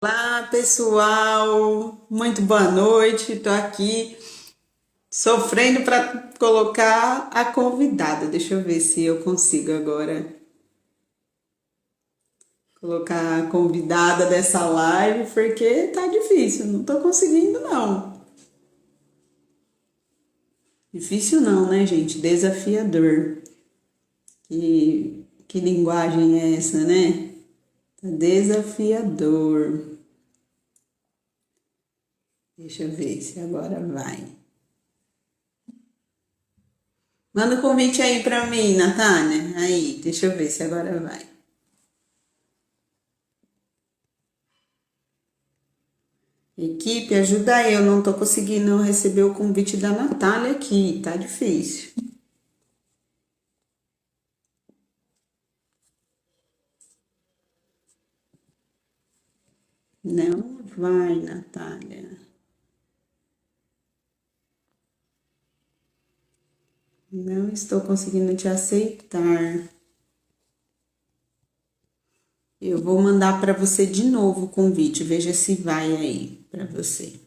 Olá, pessoal. Muito boa noite. Estou aqui sofrendo para colocar a convidada. Deixa eu ver se eu consigo agora colocar a convidada dessa live, porque tá difícil. Não estou conseguindo, não. Difícil não, né, gente? Desafiador. Que linguagem é essa, né? Tá desafiador. Deixa eu ver se agora vai. Manda o convite aí pra mim, Natália. Aí, deixa eu ver se agora vai. Equipe, ajuda aí. Eu não tô conseguindo receber o convite da Natália aqui. Tá difícil. Não vai, Natália. Não estou conseguindo te aceitar. Eu vou mandar para você de novo o convite. Veja se vai aí para você.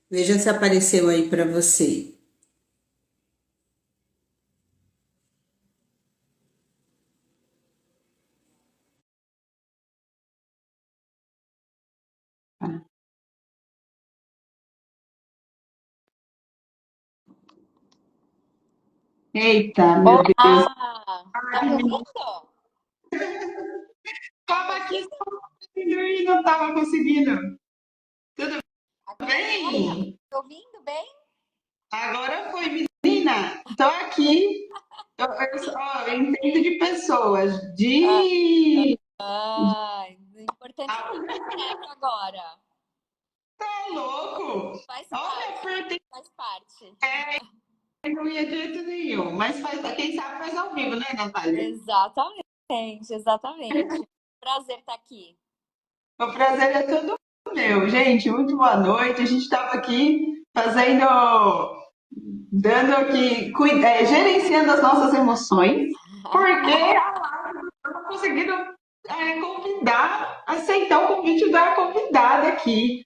Veja se apareceu aí para você. Eita, meu Deus. Olá! Tá me ouvindo? Tava aqui sofrendo e não tava conseguindo. Tudo Agora? bem? Tá me ouvindo bem? Agora foi, menina. Tô aqui. Eu entendo de pessoas. Ah, De. o importante é que deu certo agora. Tá louco? Faz Olha, parte, por ter faz parte. não ia de jeito nenhum. Mas faz, quem sabe faz ao vivo, né, Natália? Exatamente, exatamente. Prazer estar aqui. O prazer é todo meu. Gente, muito boa noite. A gente estava aqui fazendo, dando aqui, gerenciando as nossas emoções, porque eu não conseguindo convidar, aceitar o convite da convidada aqui.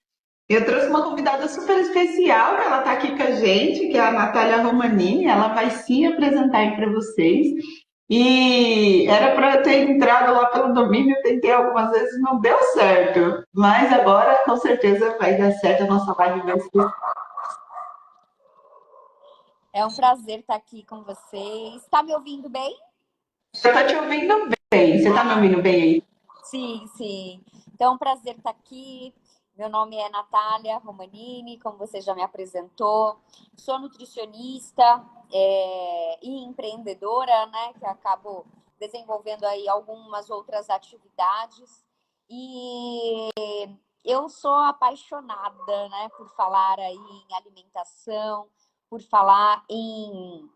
Eu trouxe uma convidada super especial, que ela está aqui com a gente, que é a Natália Romanini. Ela vai se apresentar aí para vocês. E era para eu ter entrado lá pelo domínio, eu tentei algumas vezes, não deu certo. Mas agora, com certeza, vai dar certo. A nossa live vai ser. É um prazer estar aqui com vocês. Tá me ouvindo bem? Você está te ouvindo bem? Você está me ouvindo bem aí? Sim, sim. Então, é um prazer estar aqui. Meu nome é Natália Romanini, como você já me apresentou. Sou nutricionista e empreendedora, né? Que acabo desenvolvendo aí algumas outras atividades. E eu sou apaixonada, né, por falar aí em alimentação, por falar em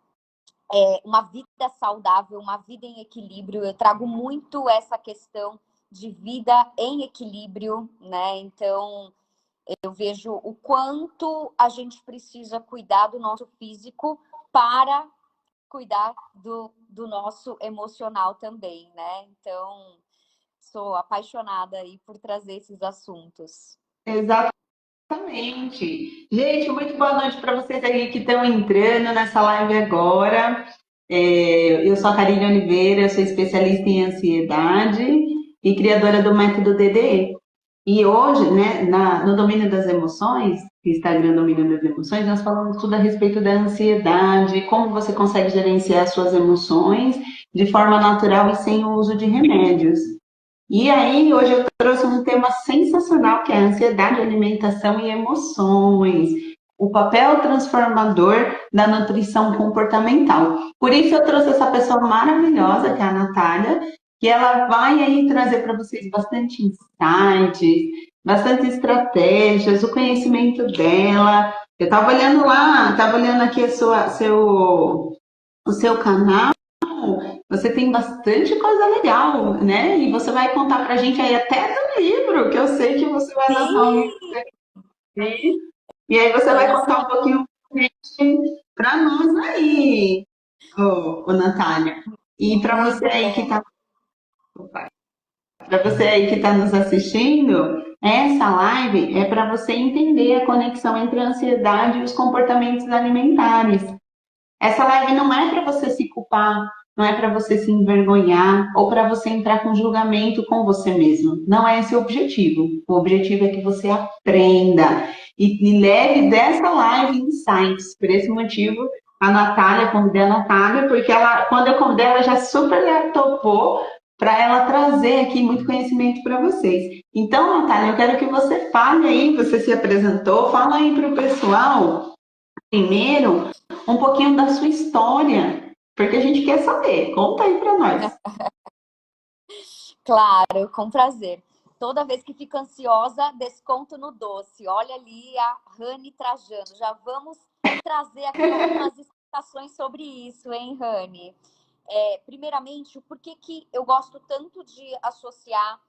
uma vida saudável, uma vida em equilíbrio. Eu trago muito essa questão de vida em equilíbrio, né? Então, eu vejo o quanto a gente precisa cuidar do nosso físico para cuidar do nosso emocional também, né? Então, sou apaixonada aí por trazer esses assuntos. Exatamente. Gente, muito boa noite para vocês aí que estão entrando nessa live agora. Eu sou a Karine Oliveira, eu sou especialista em ansiedade e criadora do método DDE. E hoje, né, no domínio das emoções, Instagram domínio das emoções, nós falamos tudo a respeito da ansiedade, como você consegue gerenciar suas emoções de forma natural e sem o uso de remédios. E aí, hoje eu trouxe um tema sensacional, que é a ansiedade, alimentação e emoções, o papel transformador da nutrição comportamental. Por isso eu trouxe essa pessoa maravilhosa, que é a Natália, que ela vai aí trazer para vocês bastante insights, bastante estratégias, o conhecimento dela. Eu estava olhando lá, estava olhando aqui o seu canal, você tem bastante coisa legal, né? E você vai contar pra gente aí até do livro, que eu sei que você vai lançar um livro Sim, aí. E aí você é vai isso contar um pouquinho pra nós aí, ô Natália. E para você muito aí que bom. tá. Para você aí que está nos assistindo, essa live é para você entender a conexão entre a ansiedade e os comportamentos alimentares. Essa live não é para você se culpar, não é para você se envergonhar ou para você entrar com julgamento com você mesmo. Não é esse o objetivo. O objetivo é que você aprenda e leve dessa live insights. Por esse motivo, a Natália, convidei a Natália, porque ela, quando eu convidei, ela já super topou para ela trazer aqui muito conhecimento para vocês. Então, Natália, eu quero que você fale aí, você se apresentou, fala aí para o pessoal, primeiro, um pouquinho da sua história, porque a gente quer saber. Conta aí para nós. Claro, com prazer. Toda vez que fico ansiosa, desconto no doce. Olha ali a Rani trajando. Já vamos trazer aqui algumas explicações sobre isso, hein, Rani? Primeiramente, por que que eu gosto tanto de associar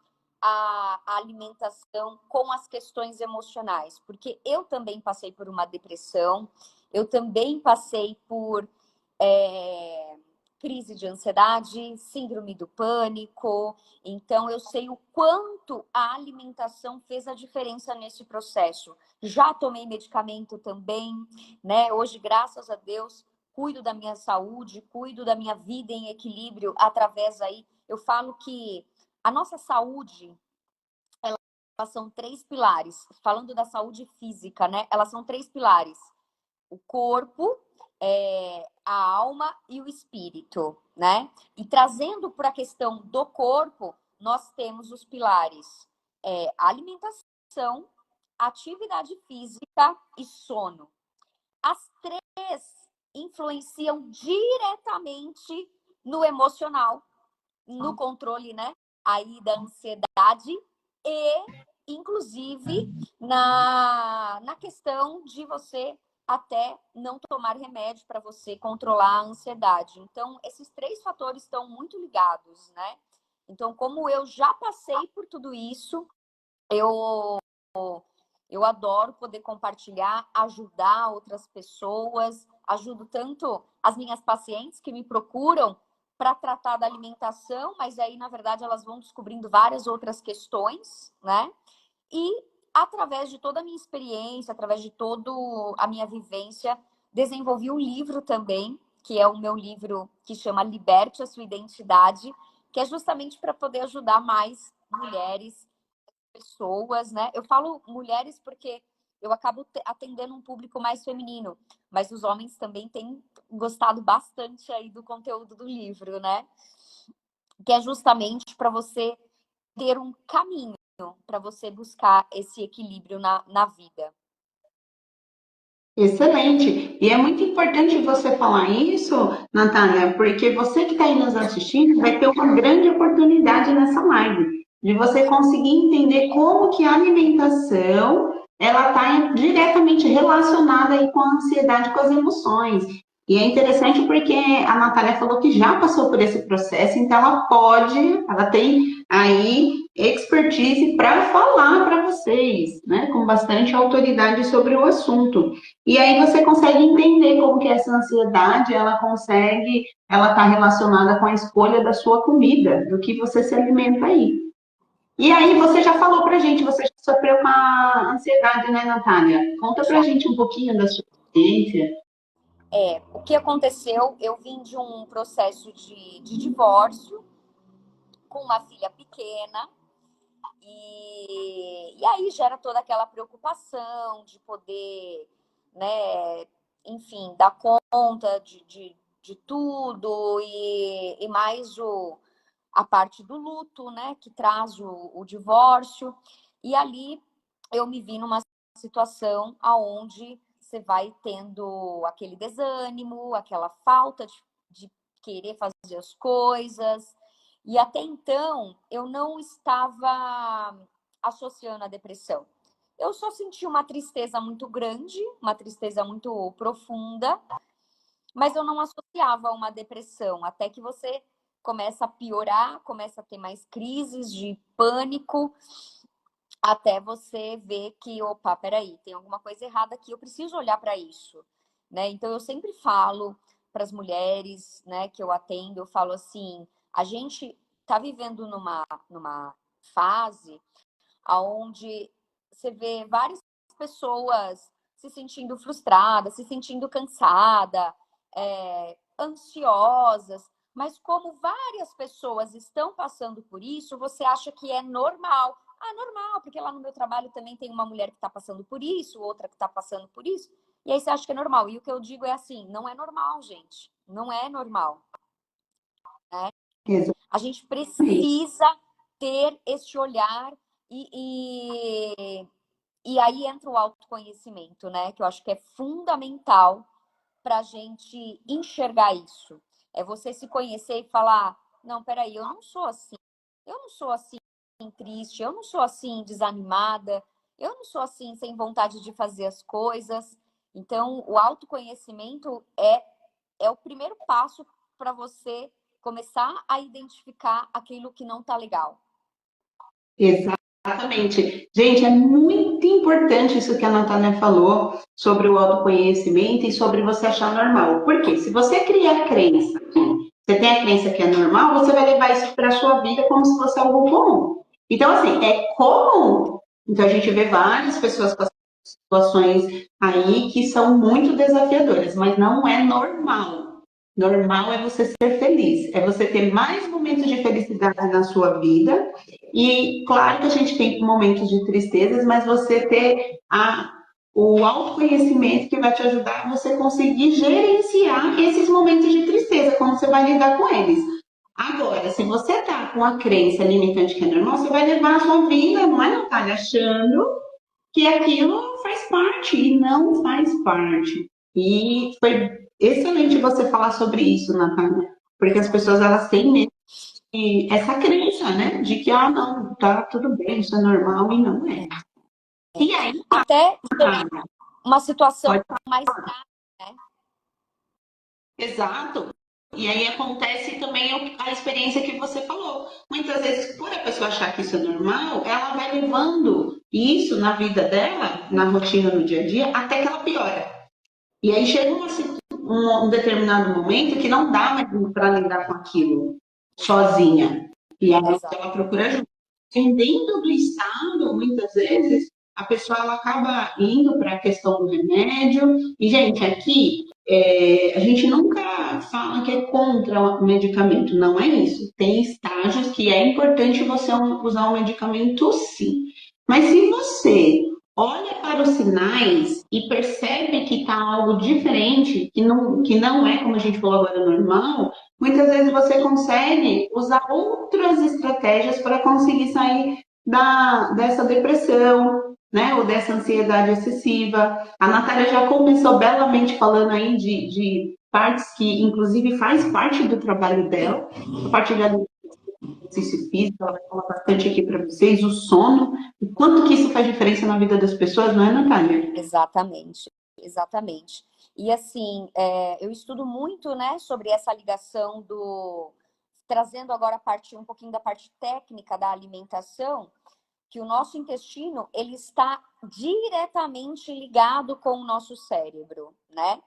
a alimentação com as questões emocionais? Porque eu também passei por uma depressão, eu também passei por crise de ansiedade, síndrome do pânico. Então, eu sei o quanto a alimentação fez a diferença nesse processo. Já tomei medicamento também, né? Hoje, graças a Deus, cuido da minha saúde, cuido da minha vida em equilíbrio através aí. Eu falo que a nossa saúde, elas são três pilares. Falando da saúde física, né? Elas são três pilares: o corpo, a alma e o espírito, né? E trazendo para a questão do corpo, nós temos os pilares: alimentação, atividade física e sono. As três influenciam diretamente no emocional, no controle, né? Aí da ansiedade e, inclusive, na questão de você até não tomar remédio para você controlar a ansiedade. Então, esses três fatores estão muito ligados, né? Então, como eu já passei por tudo isso, eu eu adoro poder compartilhar, ajudar outras pessoas, ajudo tanto as minhas pacientes que me procuram para tratar da alimentação, mas aí, na verdade, elas vão descobrindo várias outras questões, né? E através de toda a minha experiência, através de toda a minha vivência, desenvolvi um livro também, que é o meu livro que chama Liberte a Sua Identidade, que é justamente para poder ajudar mais mulheres, pessoas, né? Eu falo mulheres porque eu acabo atendendo um público mais feminino, mas os homens também têm gostado bastante aí do conteúdo do livro, né? Que é justamente para você ter um caminho, para você buscar esse equilíbrio na vida. Excelente. E é muito importante você falar isso, Natália, porque você que está aí nos assistindo vai ter uma grande oportunidade nessa live, de você conseguir entender como que a alimentação ela está diretamente relacionada aí com a ansiedade, com as emoções. E é interessante porque a Natália falou que já passou por esse processo, então ela tem aí expertise para falar para vocês, né, com bastante autoridade sobre o assunto. E aí você consegue entender como que essa ansiedade, ela está relacionada com a escolha da sua comida, do que você se alimenta aí. E aí você já falou pra gente, você já sofreu uma ansiedade, né, Natália? Conta pra Já. gente um pouquinho da sua experiência. O que aconteceu? Eu vim de um processo de divórcio com uma filha pequena. E aí gera toda aquela preocupação de poder, né, enfim, dar conta de tudo e mais a parte do luto, né, que traz o divórcio. E ali eu me vi numa situação aonde você vai tendo aquele desânimo, aquela falta de querer fazer as coisas. E até então eu não estava associando a depressão. Eu só senti uma tristeza muito grande, uma tristeza muito profunda, mas eu não associava a uma depressão, até que você começa a piorar, começa a ter mais crises de pânico, até você ver que, opa, peraí, tem alguma coisa errada aqui, eu preciso olhar para isso, né? Então eu sempre falo para as mulheres, né, que eu atendo, eu falo assim, a gente tá vivendo numa fase onde você vê várias pessoas se sentindo frustradas, se sentindo cansada, ansiosas, mas como várias pessoas estão passando por isso, você acha que é normal. Ah, normal, porque lá no meu trabalho também tem uma mulher que está passando por isso, outra que está passando por isso, e aí você acha que é normal. E o que eu digo é assim, não é normal, gente. Não é normal. Né? A gente precisa ter esse olhar e aí entra o autoconhecimento, né? Que eu acho que é fundamental para a gente enxergar isso. É você se conhecer e falar, não, peraí, eu não sou assim. Eu não sou assim triste, eu não sou assim desanimada, eu não sou assim sem vontade de fazer as coisas. Então, o autoconhecimento é o primeiro passo para você começar a identificar aquilo que não está legal. Exatamente. Gente, é muito importante isso que a Natália falou sobre o autoconhecimento e sobre você achar normal. Porque se você cria a crença, você tem a crença que é normal, você vai levar isso para a sua vida como se fosse algo comum. Então, assim, é comum. Então, a gente vê várias pessoas passando situações aí que são muito desafiadoras, mas não é normal. Normal é você ser feliz, é você ter mais momentos de felicidade na sua vida. E claro que a gente tem momentos de tristezas, mas você ter o autoconhecimento que vai te ajudar a você conseguir gerenciar esses momentos de tristeza, como você vai lidar com eles. Agora, se você está com a crença limitante que é normal, você vai levar a sua vida, não é, Natália, achando que aquilo faz parte e não faz parte. E foi excelente você falar sobre isso, Natália, porque as pessoas elas têm medo de essa crença, né, de que não, tá tudo bem, isso é normal e não é. E aí, até Natália, uma situação mais grave, né? Exato. E aí acontece também a experiência que você falou. Muitas vezes, por a pessoa achar que isso é normal, ela vai levando isso na vida dela, na rotina, no dia a dia, até que ela piora. E aí chega um determinado momento que não dá mais para lidar com aquilo sozinha. E aí ela procura ajuda. Dependendo do estado, muitas vezes, a pessoa ela acaba indo para a questão do remédio. E, gente, aqui a gente nunca fala que é contra o medicamento, não é isso. Tem estágios que é importante você usar o medicamento, sim. Mas se você olha para os sinais e percebe que está algo diferente, que não é, como a gente falou agora, normal, muitas vezes você consegue usar outras estratégias para conseguir sair dessa depressão, né, ou dessa ansiedade excessiva. A Natália já começou belamente falando aí de partes que, inclusive, faz parte do trabalho dela, a parte de exercício físico, ela vai falar bastante aqui para vocês, o sono, o quanto que isso faz diferença na vida das pessoas, não é, Natália? Exatamente, exatamente. E assim, eu estudo muito, né, sobre essa ligação trazendo agora um pouquinho da parte técnica da alimentação, que o nosso intestino, ele está diretamente ligado com o nosso cérebro, né?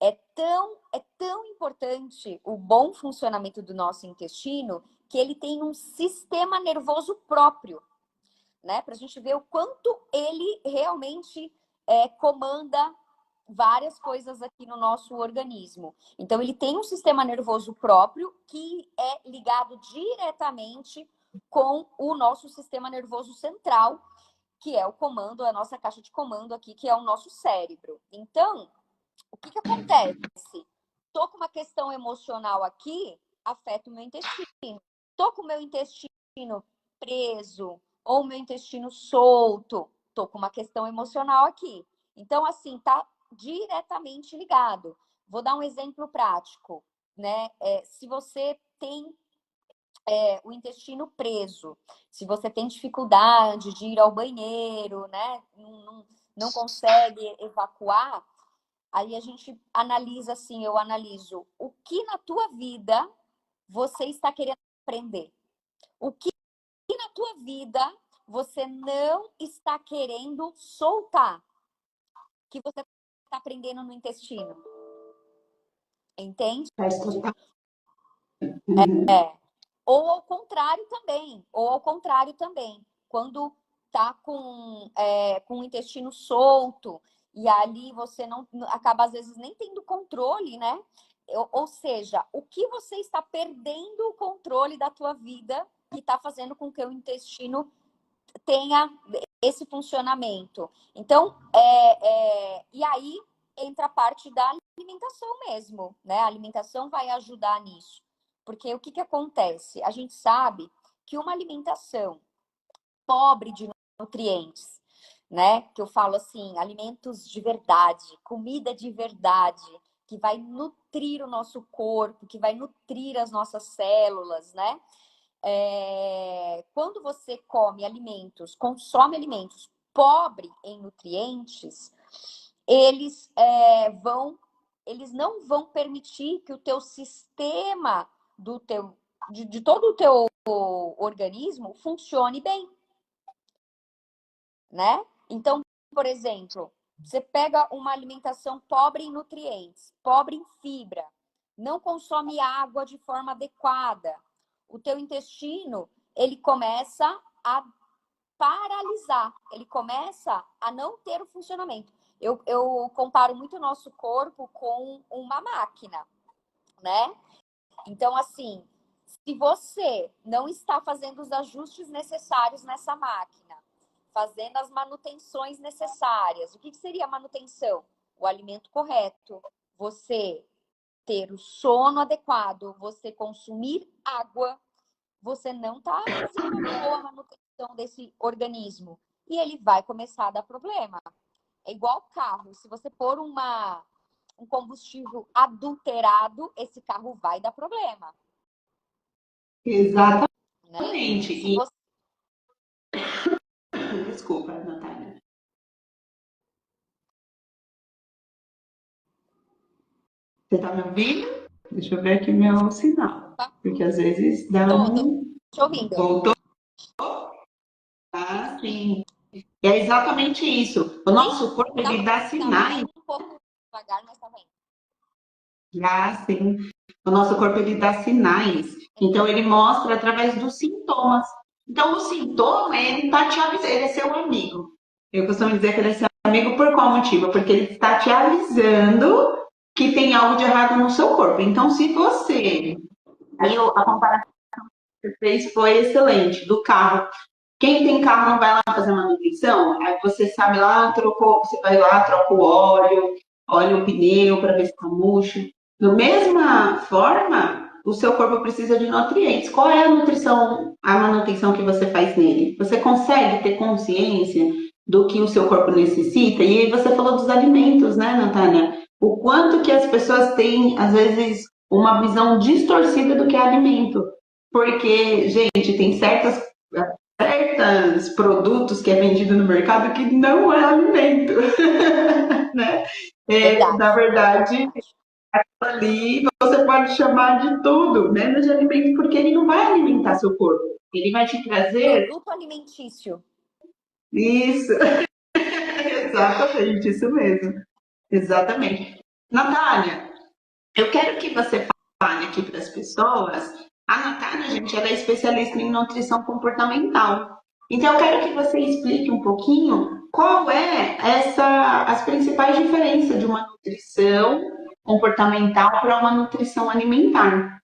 É tão importante o bom funcionamento do nosso intestino que ele tem um sistema nervoso próprio, né? Para a gente ver o quanto ele realmente comanda várias coisas aqui no nosso organismo. Então, ele tem um sistema nervoso próprio que é ligado diretamente com o nosso sistema nervoso central, que é o comando, a nossa caixa de comando aqui, que é o nosso cérebro. Então, o que acontece? Tô com uma questão emocional aqui, afeta o meu intestino. Tô com o meu intestino preso ou o meu intestino solto, tô com uma questão emocional aqui. Então, assim, tá diretamente ligado. Vou dar um exemplo prático, né? Se você tem o intestino preso, se você tem dificuldade de ir ao banheiro, né? Não consegue evacuar, aí a gente analisa assim, eu analiso o que na tua vida você está querendo aprender. O que na tua vida você não está querendo soltar, que você está aprendendo no intestino. Entende? Faz total. É. Ou ao contrário também, quando tá com o intestino solto e ali você não acaba às vezes nem tendo controle, né? Ou seja, o que você está perdendo o controle da tua vida que está fazendo com que o intestino tenha esse funcionamento. Então, e aí entra a parte da alimentação mesmo, né? A alimentação vai ajudar nisso. Porque o que acontece? A gente sabe que uma alimentação pobre de nutrientes, né? Que eu falo assim, alimentos de verdade, comida de verdade, que vai nutrir o nosso corpo, que vai nutrir as nossas células, né? Quando você consome alimentos pobres em nutrientes, eles não vão permitir que o teu sistema de todo o teu organismo funcione bem, né? Então, por exemplo, você pega uma alimentação pobre em nutrientes, pobre em fibra, não consome água de forma adequada, o teu intestino, ele começa a paralisar, ele começa a não ter o funcionamento. Eu comparo muito o nosso corpo com uma máquina, né? Então, assim, se você não está fazendo os ajustes necessários nessa máquina, fazendo as manutenções necessárias, o que seria a manutenção? O alimento correto, você ter o sono adequado, você consumir água, você não está fazendo uma boa manutenção desse organismo. E ele vai começar a dar problema. É igual carro. Se você pôr um combustível adulterado, esse carro vai dar problema. Exatamente. Né? Se você... Desculpa, Natália. Você está me ouvindo? Deixa eu ver aqui meu sinal. Porque às vezes dá Tô um. te ouvindo. Voltou? Ah, sim. É exatamente isso. O nosso corpo, ele dá sinais. Tava um pouco devagar, mas tava indo. Ah, sim. O nosso corpo, ele dá sinais. Então, ele mostra através dos sintomas. Então, o sintoma, ele tá te avisando, ele é seu amigo. Eu costumo dizer que ele é seu amigo por qual motivo? Porque ele está te avisando que tem algo de errado no seu corpo. Então, se você... Aí, a comparação que você fez foi excelente, do carro. Quem tem carro não vai lá fazer manutenção? Aí você sabe lá, você vai lá, troca o óleo, olha o pneu para ver se está murcho. Da mesma forma, o seu corpo precisa de nutrientes. Qual é a nutrição, a manutenção que você faz nele? Você consegue ter consciência do que o seu corpo necessita? E aí você falou dos alimentos, né, Natália? O quanto que as pessoas têm, às vezes, uma visão distorcida do que é alimento. Porque, gente, tem certos produtos que é vendido no mercado que não é alimento, né? Na verdade, ali você pode chamar de tudo, menos de alimento, porque ele não vai alimentar seu corpo. Ele vai te trazer... Produto alimentício. Isso, exatamente, isso mesmo. Exatamente. Natália, eu quero que você fale aqui para as pessoas. A Natália, gente, ela é especialista em nutrição comportamental. Então, eu quero que você explique um pouquinho qual é as principais diferenças de uma nutrição comportamental para uma nutrição alimentar.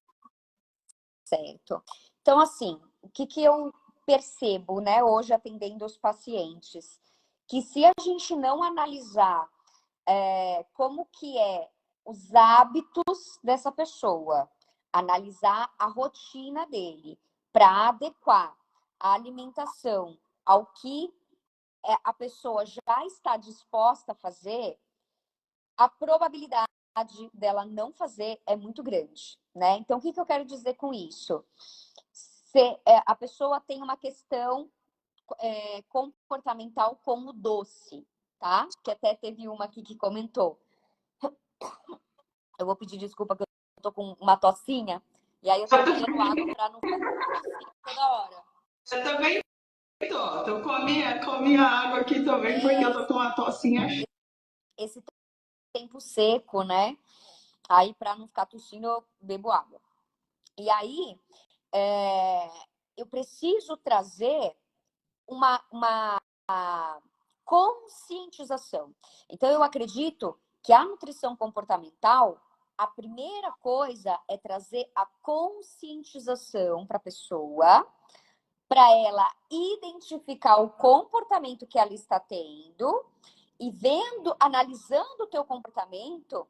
Certo. Então, assim, o que eu percebo, né, hoje atendendo os pacientes? Que se a gente não analisar como que é os hábitos dessa pessoa, analisar a rotina dele para adequar a alimentação ao que a pessoa já está disposta a fazer, a probabilidade dela não fazer é muito grande, né? Então, o que eu quero dizer com isso? Se a pessoa tem uma questão comportamental com o doce, tá? Que até teve uma aqui que comentou. Eu vou pedir desculpa que eu tô com uma tossinha. E aí eu tô tomando água pra não tossir toda hora. Eu também tô com a minha água aqui também, porque eu tô com uma tossinha. Esse tempo seco, né? Aí, pra não ficar tossindo, eu bebo água. E aí, eu preciso trazer uma conscientização. Então, eu acredito que a nutrição comportamental, a primeira coisa é trazer a conscientização para a pessoa, para ela identificar o comportamento que ela está tendo e vendo, analisando o teu comportamento,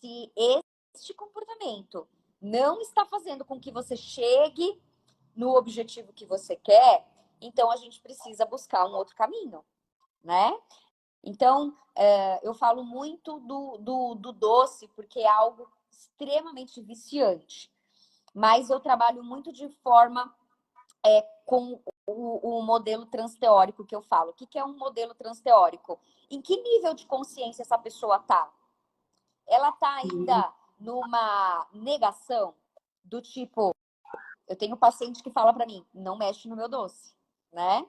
se este comportamento não está fazendo com que você chegue no objetivo que você quer, então a gente precisa buscar um outro caminho, né? Então, eu falo muito do doce, porque é algo extremamente viciante. Mas eu trabalho muito de forma com o modelo transteórico que eu falo. O que é um modelo transteórico? Em que nível de consciência essa pessoa está? Ela está ainda numa negação do tipo, eu tenho paciente que fala para mim, não mexe no meu doce, né?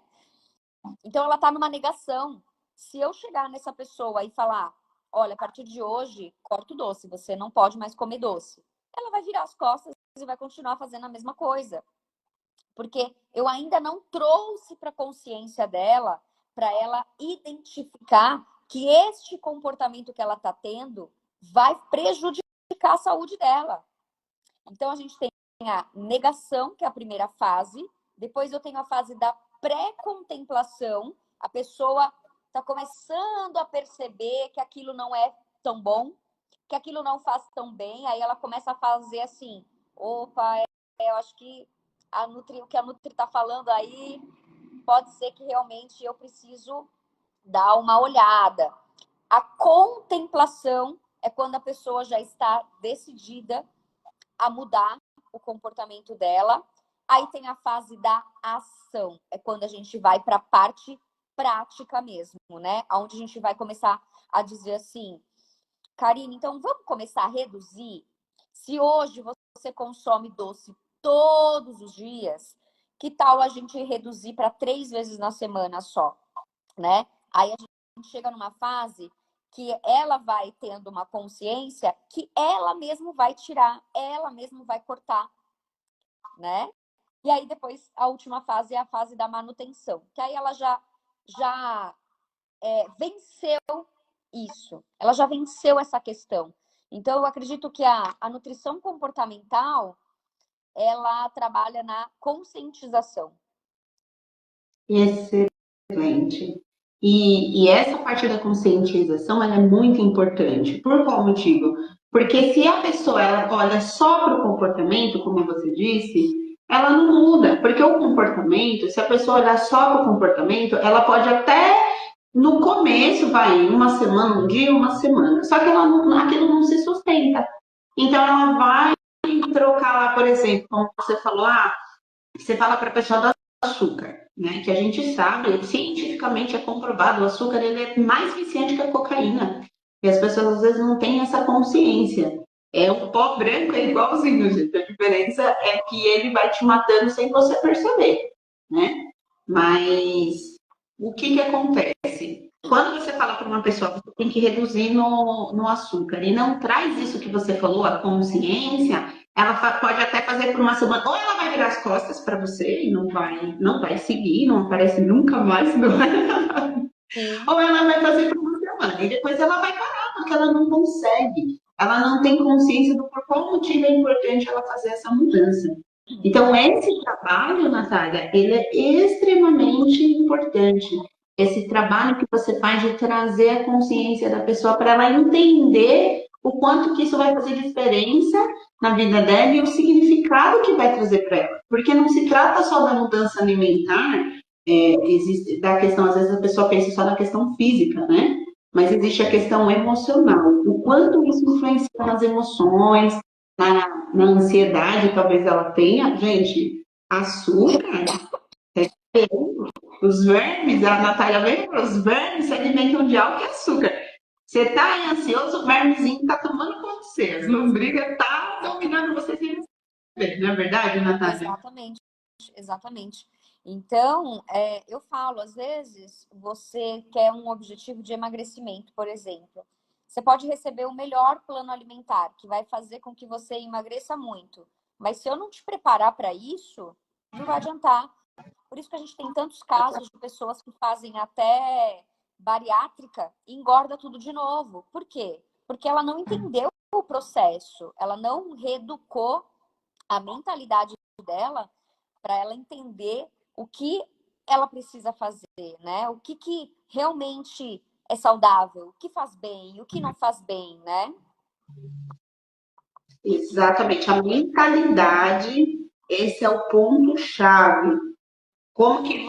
Então ela está numa negação. Se eu chegar nessa pessoa e falar, olha, a partir de hoje, corta o doce, você não pode mais comer doce. Ela vai virar as costas e vai continuar fazendo a mesma coisa. Porque eu ainda não trouxe para a consciência dela, para ela identificar que este comportamento que ela está tendo vai prejudicar a saúde dela. Então, a gente tem a negação, que é a primeira fase. Depois eu tenho a fase da pré-contemplação. A pessoa está começando a perceber que aquilo não é tão bom, que aquilo não faz tão bem. Aí ela começa a fazer assim, opa, eu acho que o que a Nutri está falando aí, pode ser que realmente eu preciso dar uma olhada. A contemplação é quando a pessoa já está decidida a mudar o comportamento dela. Aí tem a fase da ação, é quando a gente vai para a parte prática mesmo, né? Onde a gente vai começar a dizer assim, Karine, então vamos começar a reduzir? Se hoje você consome doce todos os dias, que tal a gente reduzir para 3 vezes na semana só, né? Aí a gente chega numa fase que ela vai tendo uma consciência que ela mesmo vai tirar, ela mesmo vai cortar, né? E aí depois a última fase é a fase da manutenção, que aí ela já venceu isso, ela já venceu essa questão. Então eu acredito que a nutrição comportamental ela trabalha na conscientização. Excelente. E essa parte da conscientização ela é muito importante. Por qual motivo? Porque se a pessoa ela olha só para o comportamento, como você disse, ela não muda. Porque o comportamento, se a pessoa olhar só para o comportamento, ela pode até no começo, vai, uma semana, um dia, uma semana. Só que aquilo não se sustenta. Então ela vai trocar lá, por exemplo, como você falou, você fala para a pessoa do açúcar, né? Que a gente sabe, cientificamente é comprovado, o açúcar ele é mais viciante que a cocaína. E as pessoas às vezes não têm essa consciência. O pó branco é igualzinho, gente. A diferença é que ele vai te matando sem você perceber, né? Mas o que acontece? Quando você fala para uma pessoa que você tem que reduzir no açúcar e não traz isso que você falou, a consciência, ela pode até fazer por uma semana, ou ela vai virar as costas para você e não vai seguir, não aparece nunca mais, ou ela vai fazer por uma semana e depois ela vai parar, porque ela não consegue, ela não tem consciência do por qual motivo é importante ela fazer essa mudança. Então, esse trabalho, Natália, ele é extremamente importante. Esse trabalho que você faz de trazer a consciência da pessoa para ela entender o quanto que isso vai fazer diferença na vida dela e o significado que vai trazer para ela. Porque não se trata só da mudança alimentar, existe da questão, às vezes a pessoa pensa só na questão física, né? Mas existe a questão emocional. O quanto isso influencia nas emoções, na ansiedade, talvez ela tenha. Gente, açúcar, os vermes, a Natália lembra, os vermes se alimentam de álcool e açúcar. Você tá ansioso, o vermezinho tá tomando com você. As lombrigas tá dominando você sem ver, não é verdade, Natália? Exatamente, exatamente. Então, eu falo, às vezes, você quer um objetivo de emagrecimento, por exemplo. Você pode receber o melhor plano alimentar, que vai fazer com que você emagreça muito. Mas se eu não te preparar para isso, não vai adiantar. Por isso que a gente tem tantos casos de pessoas que fazem até bariátrica e engorda tudo de novo. Por quê? Porque ela não entendeu o processo, ela não reeducou a mentalidade dela para ela entender o que ela precisa fazer, né? O que realmente é saudável, o que faz bem, o que não faz bem, né? Exatamente, a mentalidade, esse é o ponto-chave. Como que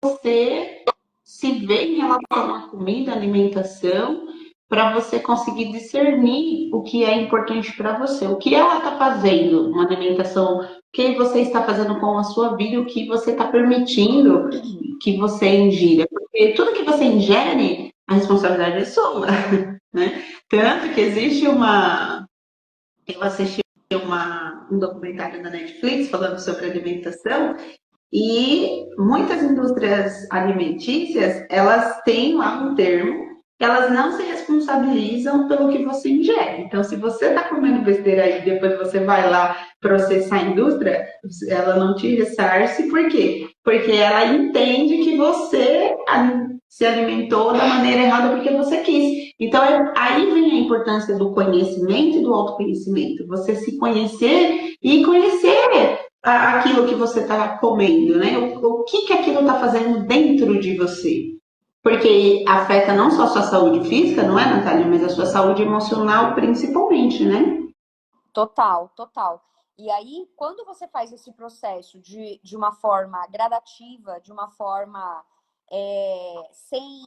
você se vê em relação à comida, à alimentação, para você conseguir discernir o que é importante para você, o que ela está fazendo na alimentação, o que você está fazendo com a sua vida, o que você está permitindo que você ingira. Porque tudo que você ingere, a responsabilidade é sua, né? Tanto que existe uma. Eu assisti um documentário da Netflix falando sobre alimentação e muitas indústrias alimentícias, elas têm lá um termo, elas não se responsabilizam pelo que você ingere. Então, se você está comendo besteira aí, depois você vai lá processar a indústria, ela não te ressarce. Por quê? Porque ela entende que você se alimentou da maneira errada porque você quis. Então, aí vem a importância do conhecimento e do autoconhecimento. Você se conhecer e conhecer aquilo que você está comendo, né? O que aquilo está fazendo dentro de você. Porque afeta não só a sua saúde física, não é, Natália? Mas a sua saúde emocional principalmente, né? Total, total. E aí, quando você faz esse processo de uma forma gradativa, de uma forma sem,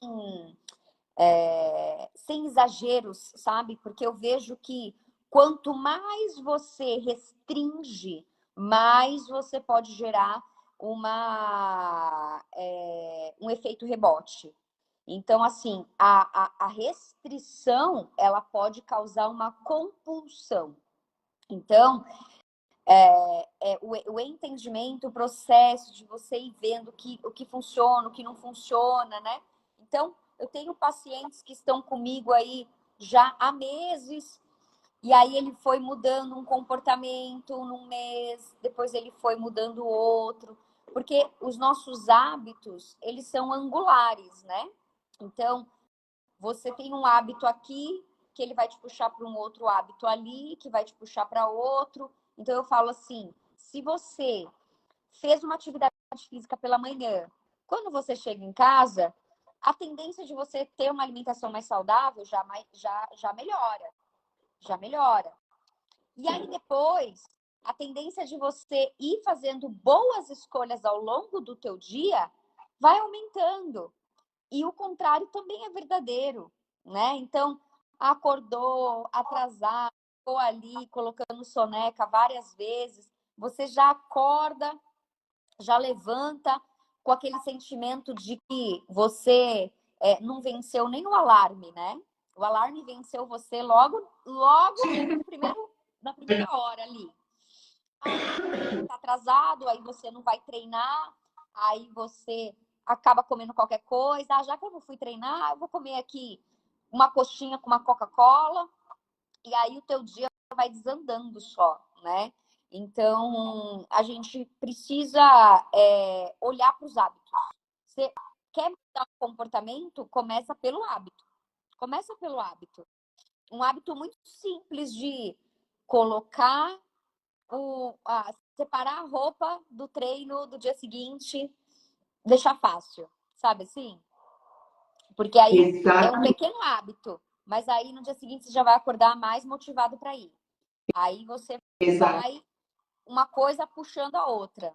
sem exageros, sabe? Porque eu vejo que quanto mais você restringe, mais você pode gerar um efeito rebote. Então, assim, a restrição, ela pode causar uma compulsão. Então, o entendimento, o processo de você ir vendo o que funciona, o que não funciona, né? Então, eu tenho pacientes que estão comigo aí já há meses, e aí ele foi mudando um comportamento num mês, depois ele foi mudando outro, porque os nossos hábitos, eles são angulares, né? Então, você tem um hábito aqui, que ele vai te puxar para um outro hábito ali, que vai te puxar para outro. Então, eu falo assim, se você fez uma atividade física pela manhã, quando você chega em casa, a tendência de você ter uma alimentação mais saudável já melhora. Já melhora. E aí, depois, a tendência de você ir fazendo boas escolhas ao longo do teu dia vai aumentando. E o contrário também é verdadeiro, né? Então, acordou atrasado, ficou ali colocando soneca várias vezes, você já acorda, já levanta com aquele sentimento de que você não venceu nem o alarme, né? O alarme venceu você logo na primeira hora ali. Aí tá atrasado, aí você não vai treinar, aí você acaba comendo qualquer coisa. Ah, já que eu não fui treinar, eu vou comer aqui uma coxinha com uma Coca-Cola. E aí o teu dia vai desandando só, né? Então, a gente precisa olhar para os hábitos. Você quer mudar o comportamento? Começa pelo hábito. Começa pelo hábito. Um hábito muito simples de colocar separar a roupa do treino do dia seguinte, deixar fácil, sabe assim? Porque aí é um Exatamente. pequeno hábito, mas aí no dia seguinte você já vai acordar mais motivado para ir. Aí você vai uma coisa puxando a outra.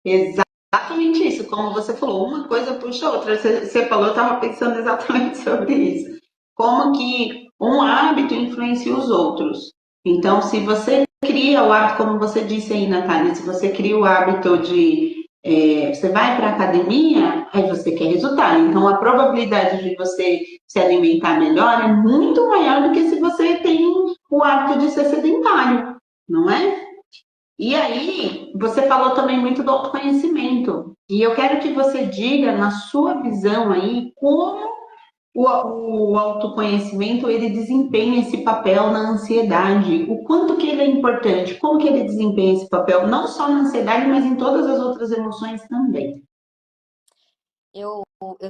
Exatamente isso, como você falou, uma coisa puxa a outra. Você falou, eu estava pensando exatamente sobre isso. Como que um hábito influencia os outros. Então, se você cria o hábito, como você disse aí, Natália, se você cria o hábito de você vai para a academia, aí você quer resultado. Então, a probabilidade de você se alimentar melhor é muito maior do que se você tem o hábito de ser sedentário, não é? E aí, você falou também muito do autoconhecimento. E eu quero que você diga, na sua visão aí, como o autoconhecimento, ele desempenha esse papel na ansiedade. O quanto que ele é importante, como que ele desempenha esse papel, não só na ansiedade, mas em todas as outras emoções também. Eu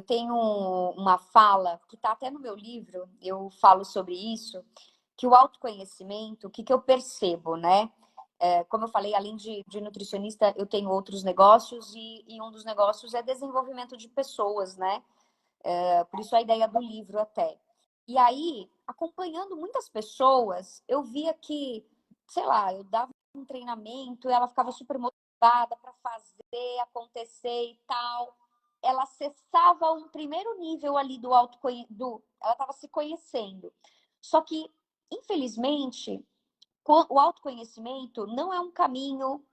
tenho uma fala que está até no meu livro, eu falo sobre isso, que o autoconhecimento, o que eu percebo, né? Como eu falei, além de nutricionista, eu tenho outros negócios e um dos negócios é desenvolvimento de pessoas, né? Por isso a ideia do livro até. E aí, acompanhando muitas pessoas, eu via que, sei lá, eu dava um treinamento, ela ficava super motivada para fazer, acontecer e tal. Ela acessava um primeiro nível ali do autoconhecimento, ela estava se conhecendo. Só que, infelizmente, o autoconhecimento não é um caminho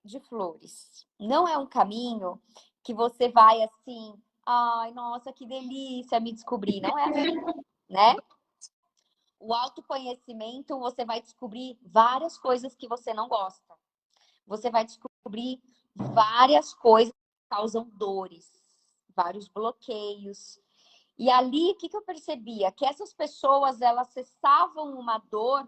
de flores. Não é um caminho que você vai assim, ai, nossa, que delícia me descobrir. Não é assim, né? O autoconhecimento, você vai descobrir várias coisas que você não gosta. Você vai descobrir várias coisas que causam dores, vários bloqueios. E ali, o que eu percebia? Que essas pessoas, elas acessavam uma dor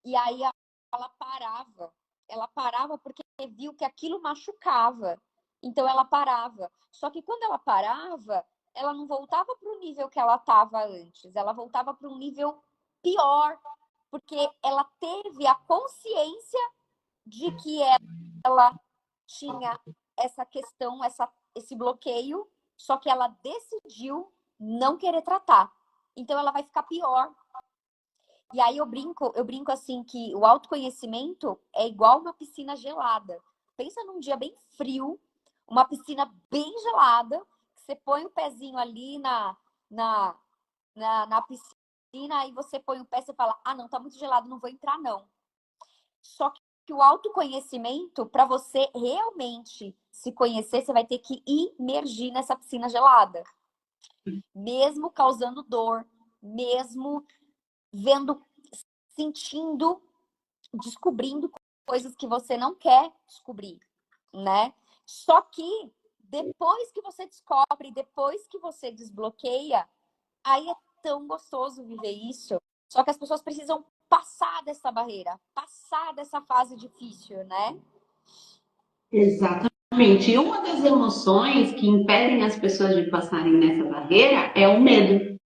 e aí ela parava. Ela parava porque viu que aquilo machucava. Então ela parava. Só que quando ela parava, ela não voltava para o nível que ela estava antes. Ela voltava para um nível pior, porque ela teve a consciência de que ela tinha essa questão, esse bloqueio, só que ela decidiu não querer tratar. Então ela vai ficar pior. E aí eu brinco assim que o autoconhecimento é igual uma piscina gelada. Pensa num dia bem frio, uma piscina bem gelada, que você põe o pezinho ali na, na piscina, aí você põe o pé e você fala, ah, não, tá muito gelado, não vou entrar, não. Só que o autoconhecimento, para você realmente se conhecer, você vai ter que imergir nessa piscina gelada. Mesmo causando dor, mesmo vendo, sentindo, descobrindo coisas que você não quer descobrir, né? Só que depois que você descobre, depois que você desbloqueia, aí é tão gostoso viver isso. Só que as pessoas precisam passar dessa barreira, passar dessa fase difícil, né? Exatamente. E uma das emoções que impedem as pessoas de passarem nessa barreira é o medo.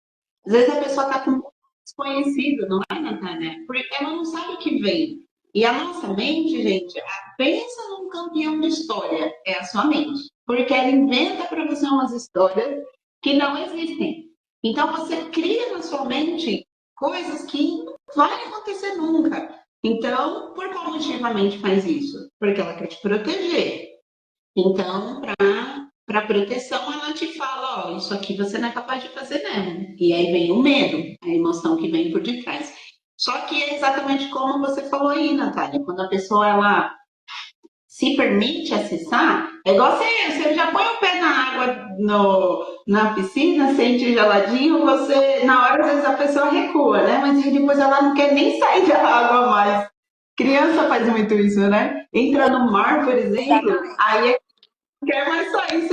Às vezes a pessoa está com um desconhecido, não é, Natália? Porque ela não sabe o que vem. E a nossa mente, gente, pensa num campeão de história, é a sua mente. Porque ela inventa para você umas histórias que não existem. Então você cria na sua mente coisas que não vai acontecer nunca. Então, por qual motivo a mente faz isso? Porque ela quer te proteger. Então, para proteção, ela te fala, ó, isso aqui você não é capaz de fazer mesmo. E aí vem o medo, a emoção que vem por detrás. Só que é exatamente como você falou aí, Natália, quando a pessoa ela se permite acessar, é igual você já põe o pé na água na piscina, sente geladinho, você, na hora, às vezes a pessoa recua, né? Mas depois ela não quer nem sair da água mais. Criança faz muito isso, né? Entra no mar, por exemplo, Exatamente. aí quer mais sair.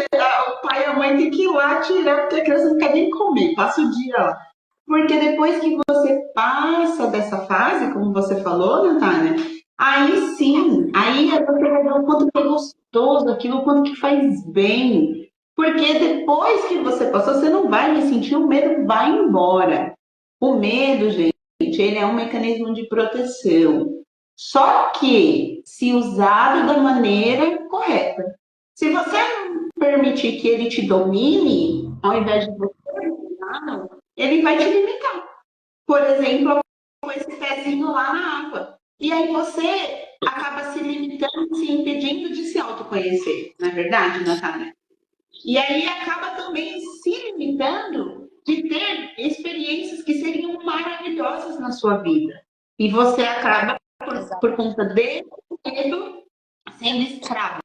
O pai e a mãe tem que ir lá tirar, porque a criança não quer nem comer, passa o dia lá. Porque depois que você passa dessa fase, como você falou, Natália, aí sim, aí você vai ver o quanto que é gostoso aquilo, o quanto que faz bem. Porque depois que você passou, você não vai me sentir, o medo vai embora. O medo, gente, ele é um mecanismo de proteção. Só que, se usado da maneira correta. Se você permitir que ele te domine, ao invés de você dominá-lo, ele vai te limitar. Por exemplo, com esse pezinho lá na água. E aí você acaba se limitando, se impedindo de se autoconhecer, não é verdade, Natália? E aí acaba também se limitando de ter experiências que seriam maravilhosas na sua vida. E você acaba, por Exatamente. conta desse medo, sendo escravo.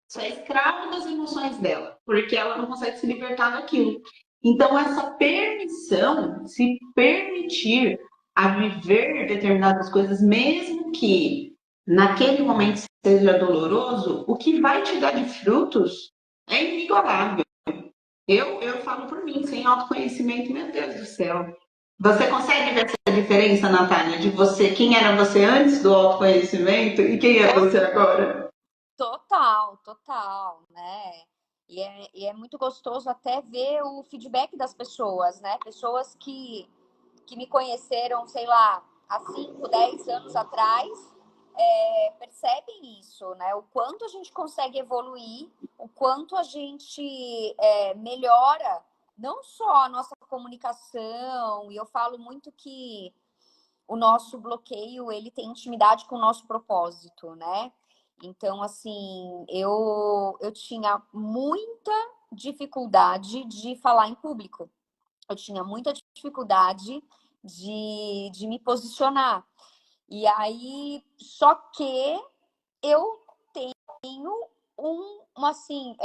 Você é escravo das emoções dela, porque ela não consegue se libertar daquilo. Então, essa permissão, se permitir a viver determinadas coisas, mesmo que naquele momento seja doloroso, o que vai te dar de frutos é inigualável. Eu falo por mim, sem autoconhecimento, meu Deus do céu. Você consegue ver essa diferença, Natália, de você, quem era você antes do autoconhecimento e quem é você agora? Total, total, né? E é muito gostoso até ver o feedback das pessoas, né? Pessoas que me conheceram, sei lá, há 5, 10 anos atrás, percebem isso, né? O quanto a gente consegue evoluir, o quanto a gente melhora não só a nossa comunicação, e eu falo muito que o nosso bloqueio, ele tem intimidade com o nosso propósito, né? Então, assim, eu tinha muita dificuldade de falar em público. Eu tinha muita dificuldade de me posicionar. E aí, só que eu tenho assim,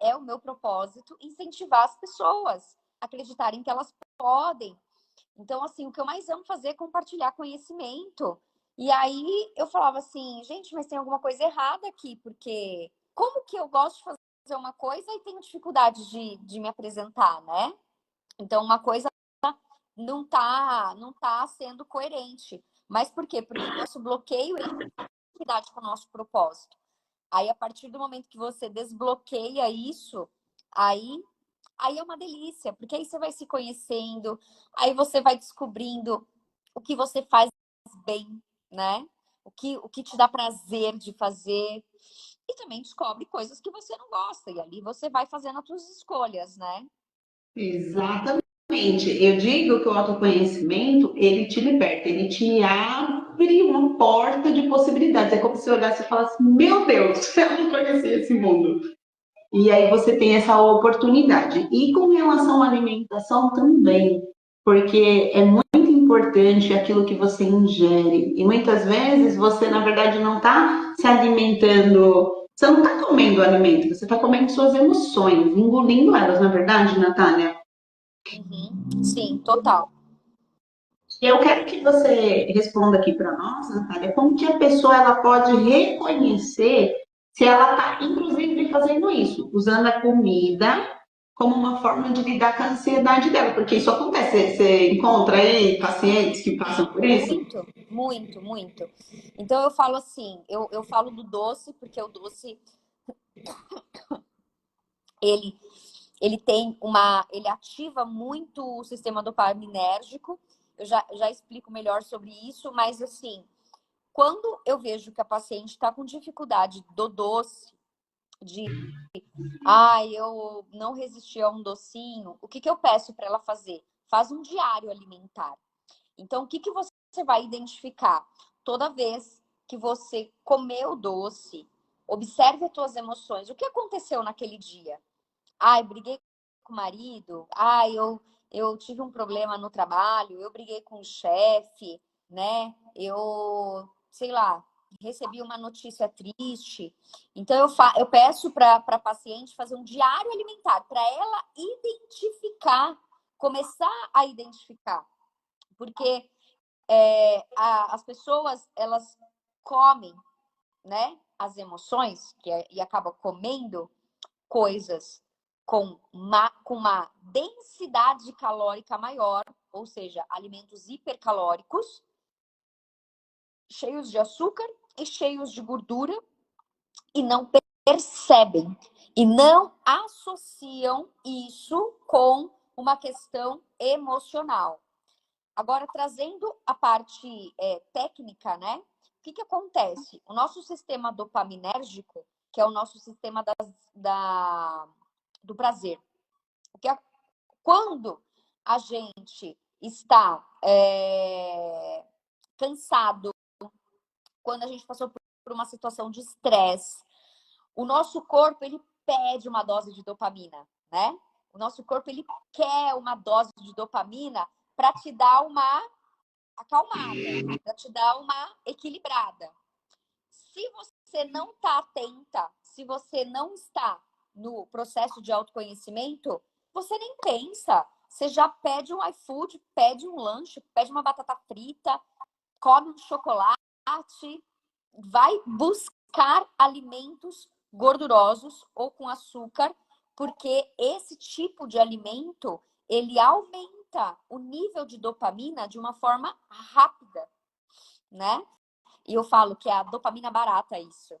é o meu propósito incentivar as pessoas a acreditarem que elas podem. Então, assim, o que eu mais amo fazer é compartilhar conhecimento. E aí eu falava assim, gente, mas tem alguma coisa errada aqui, porque como que eu gosto de fazer uma coisa e tenho dificuldade de me apresentar, né? Então, uma coisa não tá sendo coerente. Mas por quê? Porque o nosso bloqueio ele tem intimidade com o nosso propósito. Aí, a partir do momento que você desbloqueia isso, aí, aí é uma delícia, porque aí você vai se conhecendo, aí você vai descobrindo o que você faz bem, né? O que te dá prazer de fazer. E também descobre coisas que você não gosta. E ali você vai fazendo as suas escolhas, né? Exatamente. Eu digo que o autoconhecimento, ele te liberta, ele te abre uma porta de possibilidades. É como se eu olhasse e falasse, meu Deus, eu não conhecia esse mundo. E aí você tem essa oportunidade. E com relação à alimentação também, porque é muito importante aquilo que você ingere. E muitas vezes você, na verdade, não está se alimentando, você não está comendo alimento, você está comendo suas emoções, engolindo elas, na verdade, Natália. Uhum. Sim, total. Eu quero que você responda aqui para nós, Natália, como que a pessoa ela pode reconhecer se ela está, inclusive, fazendo isso, usando a comida como uma forma de lidar com a ansiedade dela, porque isso acontece. Você encontra aí pacientes que passam por isso? Muito, muito, muito. Então eu falo assim, eu falo do doce, porque o doce, ele, ele ativa muito o sistema dopaminérgico. Eu já explico melhor sobre isso, mas assim, quando eu vejo que a paciente está com dificuldade do doce, de, eu não resisti a um docinho, o que que eu peço para ela fazer? Faz um diário alimentar. Então, o que que você vai identificar? Toda vez que você comeu doce, observe as suas emoções. O que aconteceu naquele dia? Briguei com o marido. Eu tive um problema no trabalho. Eu briguei com o chefe, né? Sei lá, recebi uma notícia triste. Então, eu peço para a paciente fazer um diário alimentar, para ela identificar, começar a identificar. Porque as pessoas, elas comem, né, as emoções, e acabam comendo coisas com uma densidade calórica maior, ou seja, alimentos hipercalóricos, cheios de açúcar e cheios de gordura, e não percebem, e não associam isso com uma questão emocional. Agora, trazendo a parte técnica, né? O que acontece? O nosso sistema dopaminérgico, que é o nosso sistema do prazer, que quando a gente está cansado, quando a gente passou por uma situação de estresse, o nosso corpo ele pede uma dose de dopamina, né? O nosso corpo ele quer uma dose de dopamina para te dar uma acalmada, para te dar uma equilibrada. Se você não está atenta, se você não está no processo de autoconhecimento, você nem pensa. Você já pede um iFood, pede um lanche, pede uma batata frita, come um chocolate, vai buscar alimentos gordurosos ou com açúcar porque esse tipo de alimento, ele aumenta o nível de dopamina de uma forma rápida, né? E eu falo que é a dopamina barata isso.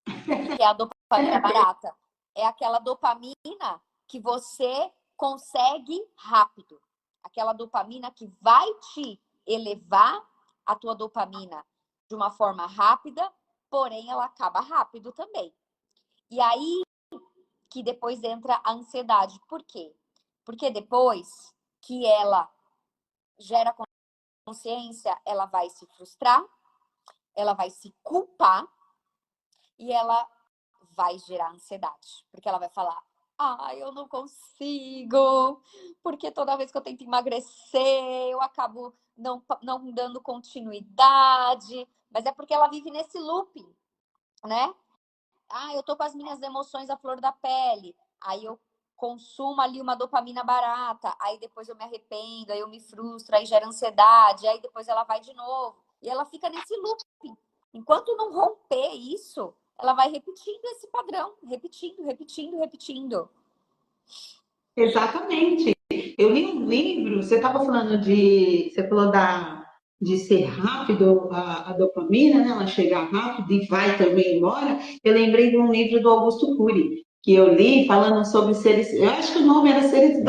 O que é a dopamina barata? É aquela dopamina que você consegue rápido. Aquela dopamina que vai te elevar a tua dopamina de uma forma rápida, porém ela acaba rápido também. E aí que depois entra a ansiedade. Por quê? Porque depois que ela gera consciência, ela vai se frustrar, ela vai se culpar e ela vai gerar ansiedade. Porque ela vai falar: ah, eu não consigo, porque toda vez que eu tento emagrecer, eu acabo não dando continuidade. Mas é porque ela vive nesse looping, né? Ah, eu tô com as minhas emoções à flor da pele. Aí eu consumo ali uma dopamina barata. Aí depois eu me arrependo, aí eu me frustro, aí gera ansiedade. Aí depois ela vai de novo. E ela fica nesse looping. Enquanto não romper isso, ela vai repetindo esse padrão. Repetindo, repetindo, repetindo. Exatamente. Eu li um livro, você estava falando você falou de ser rápido a dopamina, né? Ela chegar rápido e vai também embora. Eu lembrei de um livro do Augusto Cury, que eu li falando sobre seres, eu acho que o nome era seres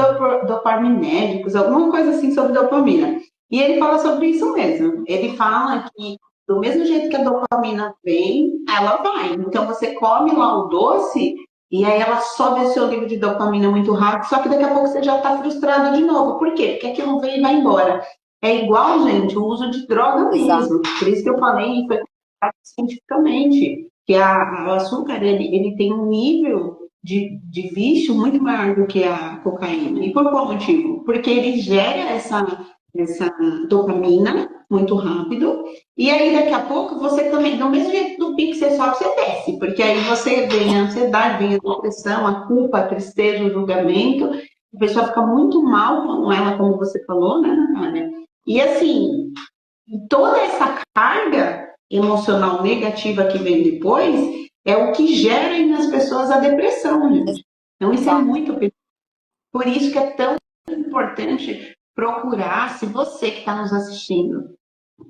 dopaminérgicos, alguma coisa assim sobre dopamina. E ele fala sobre isso mesmo. Ele fala que do mesmo jeito que a dopamina vem, ela vai. Então você come lá o doce e aí ela sobe o seu nível de dopamina muito rápido, só que daqui a pouco você já está frustrado de novo. Por quê? Porque aquilo vem e vai embora. É igual, gente, o uso de droga Exato. mesmo. Por isso que eu falei, foi cientificamente, que o açúcar, ele tem um nível de vício muito maior do que a cocaína. E por qual motivo? Porque ele gera essa dopamina muito rápido, e aí daqui a pouco você também, do mesmo jeito do pico que você sobe, você desce, porque aí você vem a ansiedade, vem a depressão, a culpa, a tristeza, o julgamento, a pessoa fica muito mal com ela, como você falou, né, Natália? E assim, toda essa carga emocional negativa que vem depois é o que gera aí nas pessoas a depressão, gente. Então isso é Exato. muito. Por isso que é tão importante procurar, se você que está nos assistindo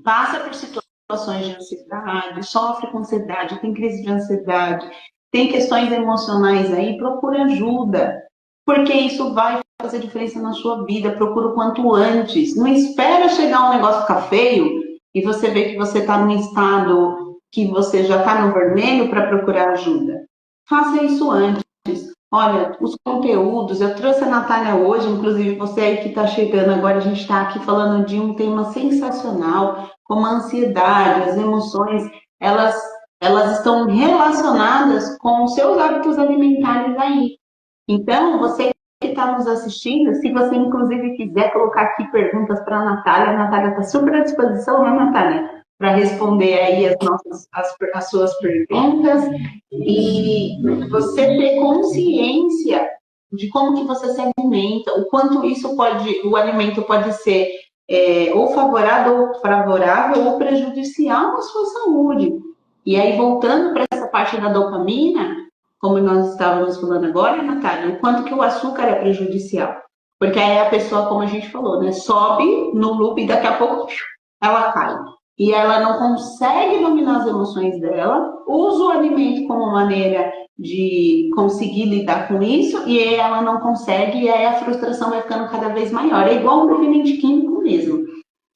passa por situações de ansiedade, sofre com ansiedade, tem crise de ansiedade, tem questões emocionais aí, procura ajuda, porque isso vai fazer diferença na sua vida. Procura o quanto antes. Não espera chegar um negócio ficar feio e você vê que você está num estado que você já está no vermelho para procurar ajuda. Faça isso antes. Olha, os conteúdos, eu trouxe a Natália hoje, inclusive você aí que está chegando agora, a gente está aqui falando de um tema sensacional, como a ansiedade, as emoções, elas, elas estão relacionadas com os seus hábitos alimentares aí. Então, você que está nos assistindo, se você inclusive quiser colocar aqui perguntas para a Natália está super à disposição, né, Natália? Para responder aí as suas perguntas e você ter consciência de como que você se alimenta, o quanto o alimento pode ser ou favorável ou prejudicial à sua saúde. E aí, voltando para essa parte da dopamina, como nós estávamos falando agora, Natália, o quanto que o açúcar é prejudicial. Porque aí a pessoa, como a gente falou, né, sobe no loop e daqui a pouco ela cai. E ela não consegue dominar as emoções dela, usa o alimento como maneira de conseguir lidar com isso, e aí ela não consegue, e aí a frustração vai ficando cada vez maior. É igual um dependente químico mesmo.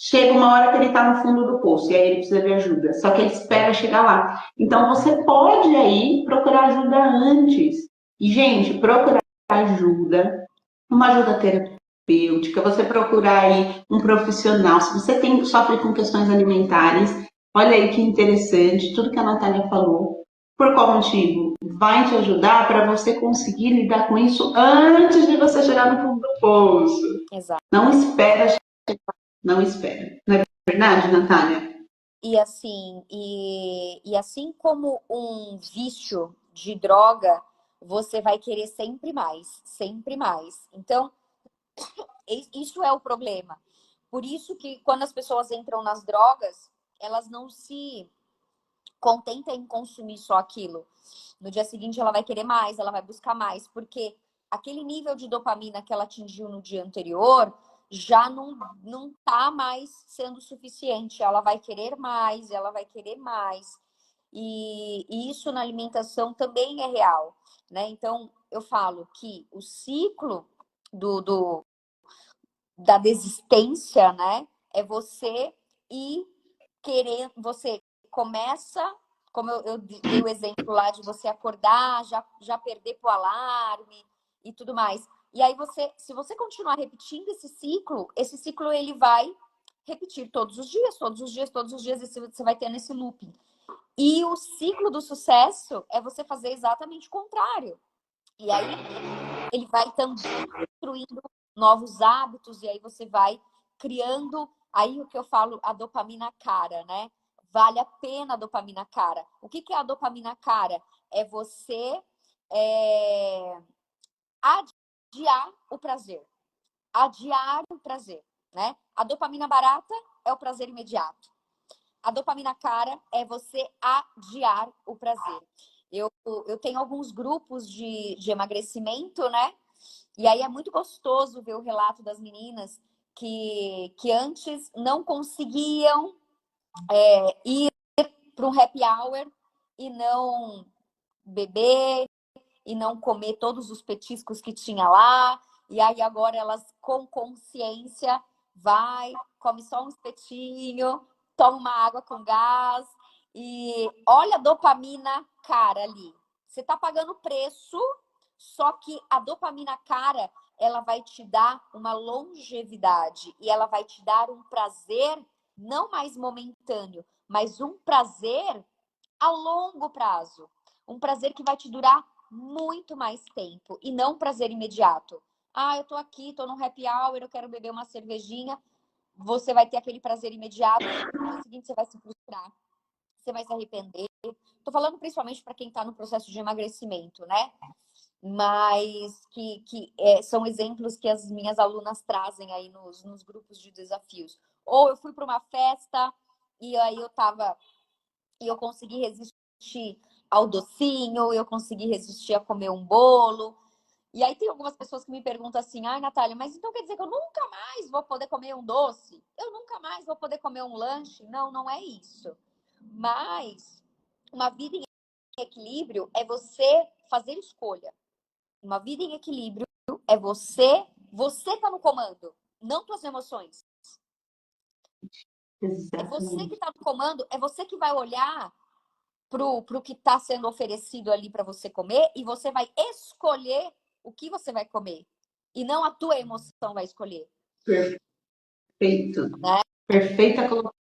Chega uma hora que ele está no fundo do poço, e aí ele precisa de ajuda. Só que ele espera chegar lá. Então você pode aí procurar ajuda antes. E, gente, procurar ajuda, uma ajuda terapêutica, você procurar aí um profissional. Se você sofre com questões alimentares, olha aí que interessante, tudo que a Natália falou. Por qual motivo? Vai te ajudar para você conseguir lidar com isso antes de você chegar no fundo do poço. Exato. Não espera chegar, não espera. Não é verdade, Natália? E assim como um vício de droga, você vai querer sempre mais, sempre mais. Então, isso é o problema. Por isso que quando as pessoas entram nas drogas, elas não se contentam em consumir só aquilo. No dia seguinte ela vai querer mais, ela vai buscar mais, porque aquele nível de dopamina que ela atingiu no dia anterior já não tá mais sendo suficiente. Ela vai querer mais, ela vai querer mais. E isso na alimentação também é real, né? Então, eu falo que o ciclo da desistência, né? É você ir querendo, você começa, como eu dei o exemplo lá de você acordar, já perder pro alarme e tudo mais. E aí você, se você continuar repetindo esse ciclo ele vai repetir todos os dias, todos os dias, todos os dias, e você vai ter nesse looping. E o ciclo do sucesso é você fazer exatamente o contrário. E aí ele vai também construindo novos hábitos, e aí você vai criando, aí o que eu falo, a dopamina cara, né? Vale a pena a dopamina cara. O que é a dopamina cara? É você adiar o prazer. Adiar o prazer, né? A dopamina barata é o prazer imediato. A dopamina cara é você adiar o prazer. Eu tenho alguns grupos de emagrecimento, né? E aí é muito gostoso ver o relato das meninas que antes não conseguiam ir para um happy hour e não beber e não comer todos os petiscos que tinha lá. E aí agora elas, com consciência, vai, come só um espetinho, toma uma água com gás e olha a dopamina cara ali. Você tá pagando preço, só que a dopamina cara, ela vai te dar uma longevidade e ela vai te dar um prazer não mais momentâneo, mas um prazer a longo prazo. Um prazer que vai te durar muito mais tempo e não um prazer imediato. Ah, eu tô aqui, tô num happy hour, eu quero beber uma cervejinha. Você vai ter aquele prazer imediato, no dia seguinte você vai se frustrar, você vai se arrepender. Tô falando principalmente para quem tá no processo de emagrecimento, né? Mas são exemplos que as minhas alunas trazem aí nos grupos de desafios. Ou eu fui para uma festa e aí eu consegui resistir ao docinho, eu consegui resistir a comer um bolo. E aí tem algumas pessoas que me perguntam assim, ai, Natália, mas então quer dizer que eu nunca mais vou poder comer um doce? Eu nunca mais vou poder comer um lanche? Não, não é isso. Mas uma vida em equilíbrio é você fazer escolha. Uma vida em equilíbrio é você tá no comando, não tuas emoções. É você que Exatamente. tá no comando, é você que vai olhar pro que está sendo oferecido ali para você comer e você vai escolher o que você vai comer. E não a tua emoção vai escolher. Perfeito. Né? Perfeita colocação.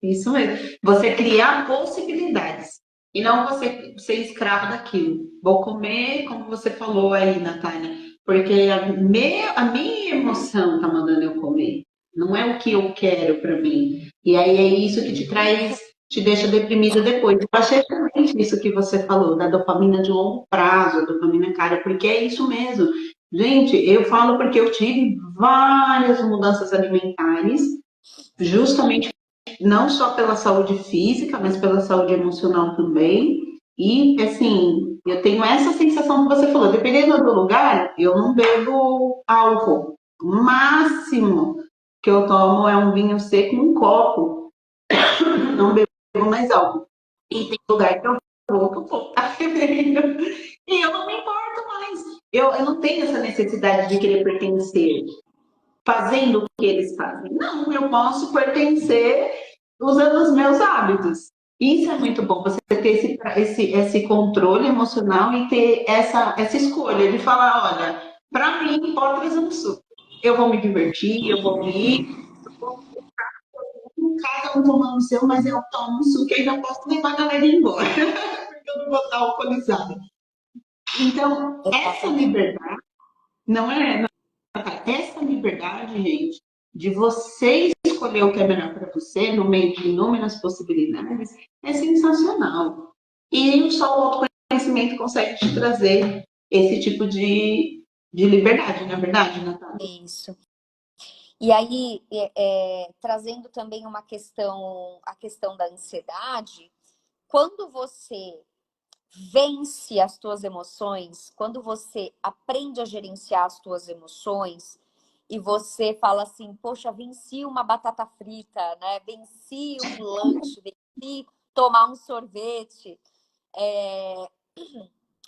Isso mesmo. Você criar possibilidades. E não você ser escravo daquilo. Vou comer, como você falou aí, Natália, porque a minha emoção tá mandando eu comer. Não é o que eu quero para mim. E aí é isso que te traz, te deixa deprimida depois. Eu achei excelente isso que você falou, da dopamina de longo prazo, a dopamina cara, porque é isso mesmo. Gente, eu falo porque eu tive várias mudanças alimentares, justamente não só pela saúde física, mas pela saúde emocional também. E, assim, eu tenho essa sensação que você falou, dependendo do lugar, eu não bebo álcool. O máximo que eu tomo é um vinho seco, um copo, não bebo mais álcool. E tem lugar que eu vou que o povo tá bebendo. E eu não me importo mais. Eu não tenho essa necessidade de querer pertencer fazendo o que eles fazem. Não, eu posso pertencer usando os meus hábitos. Isso é muito bom, você ter esse controle emocional e ter essa escolha de falar, olha, para mim, pode trazer um suco. Eu vou me divertir, eu vou rir, cada um tomando o seu, mas eu tomo um suco e ainda posso levar a galera embora, porque eu não vou estar alcoolizada. Então, essa Exatamente. liberdade, não é essa liberdade, gente, de você escolher o que é melhor para você, no meio de inúmeras possibilidades, é sensacional. E só o autoconhecimento consegue te trazer esse tipo de liberdade, não é verdade, Natália? Isso. E aí, trazendo também a questão da ansiedade, quando você vence as tuas emoções, quando você aprende a gerenciar as tuas emoções e você fala assim, poxa, venci uma batata frita, né? Venci um lanche, venci tomar um sorvete,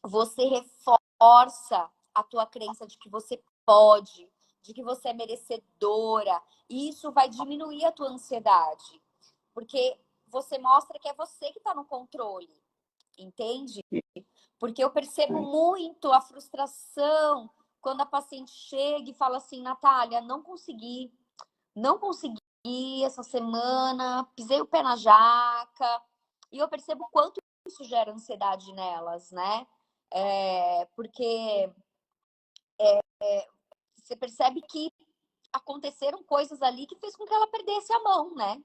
você reforça a tua crença de que você pode, de que você é merecedora, e isso vai diminuir a tua ansiedade, porque você mostra que é você que está no controle, entende? Porque eu percebo muito a frustração quando a paciente chega e fala assim, Natália, não consegui essa semana, pisei o pé na jaca, e eu percebo quanto isso gera ansiedade nelas, né? Porque você percebe que aconteceram coisas ali que fez com que ela perdesse a mão, né?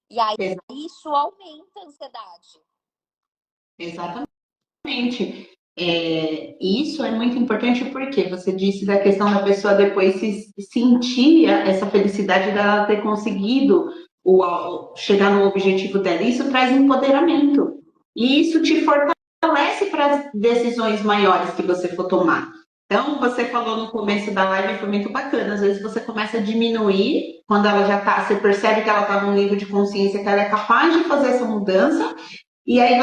E aí isso aumenta a ansiedade. Exatamente. Isso é muito importante porque você disse da questão da pessoa depois se sentir essa felicidade dela ter conseguido chegar no objetivo dela. Isso traz empoderamento. E isso te fortalece para as decisões maiores que você for tomar. Então, você falou no começo da live, foi muito bacana. Às vezes você começa a diminuir, quando ela já está, você percebe que ela está num nível de consciência que ela é capaz de fazer essa mudança, e aí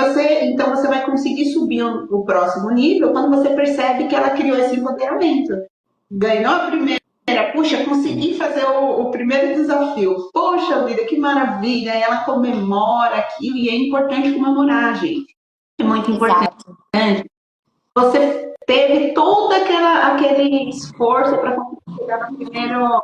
então você vai conseguir subir o próximo nível quando você percebe que ela criou esse empoderamento. Ganhou a primeira, puxa, consegui fazer o primeiro desafio. Poxa vida, que maravilha! Aí ela comemora aquilo e é importante comemorar, gente. É muito importante. Exato. Você teve todo aquele esforço para chegar no primeiro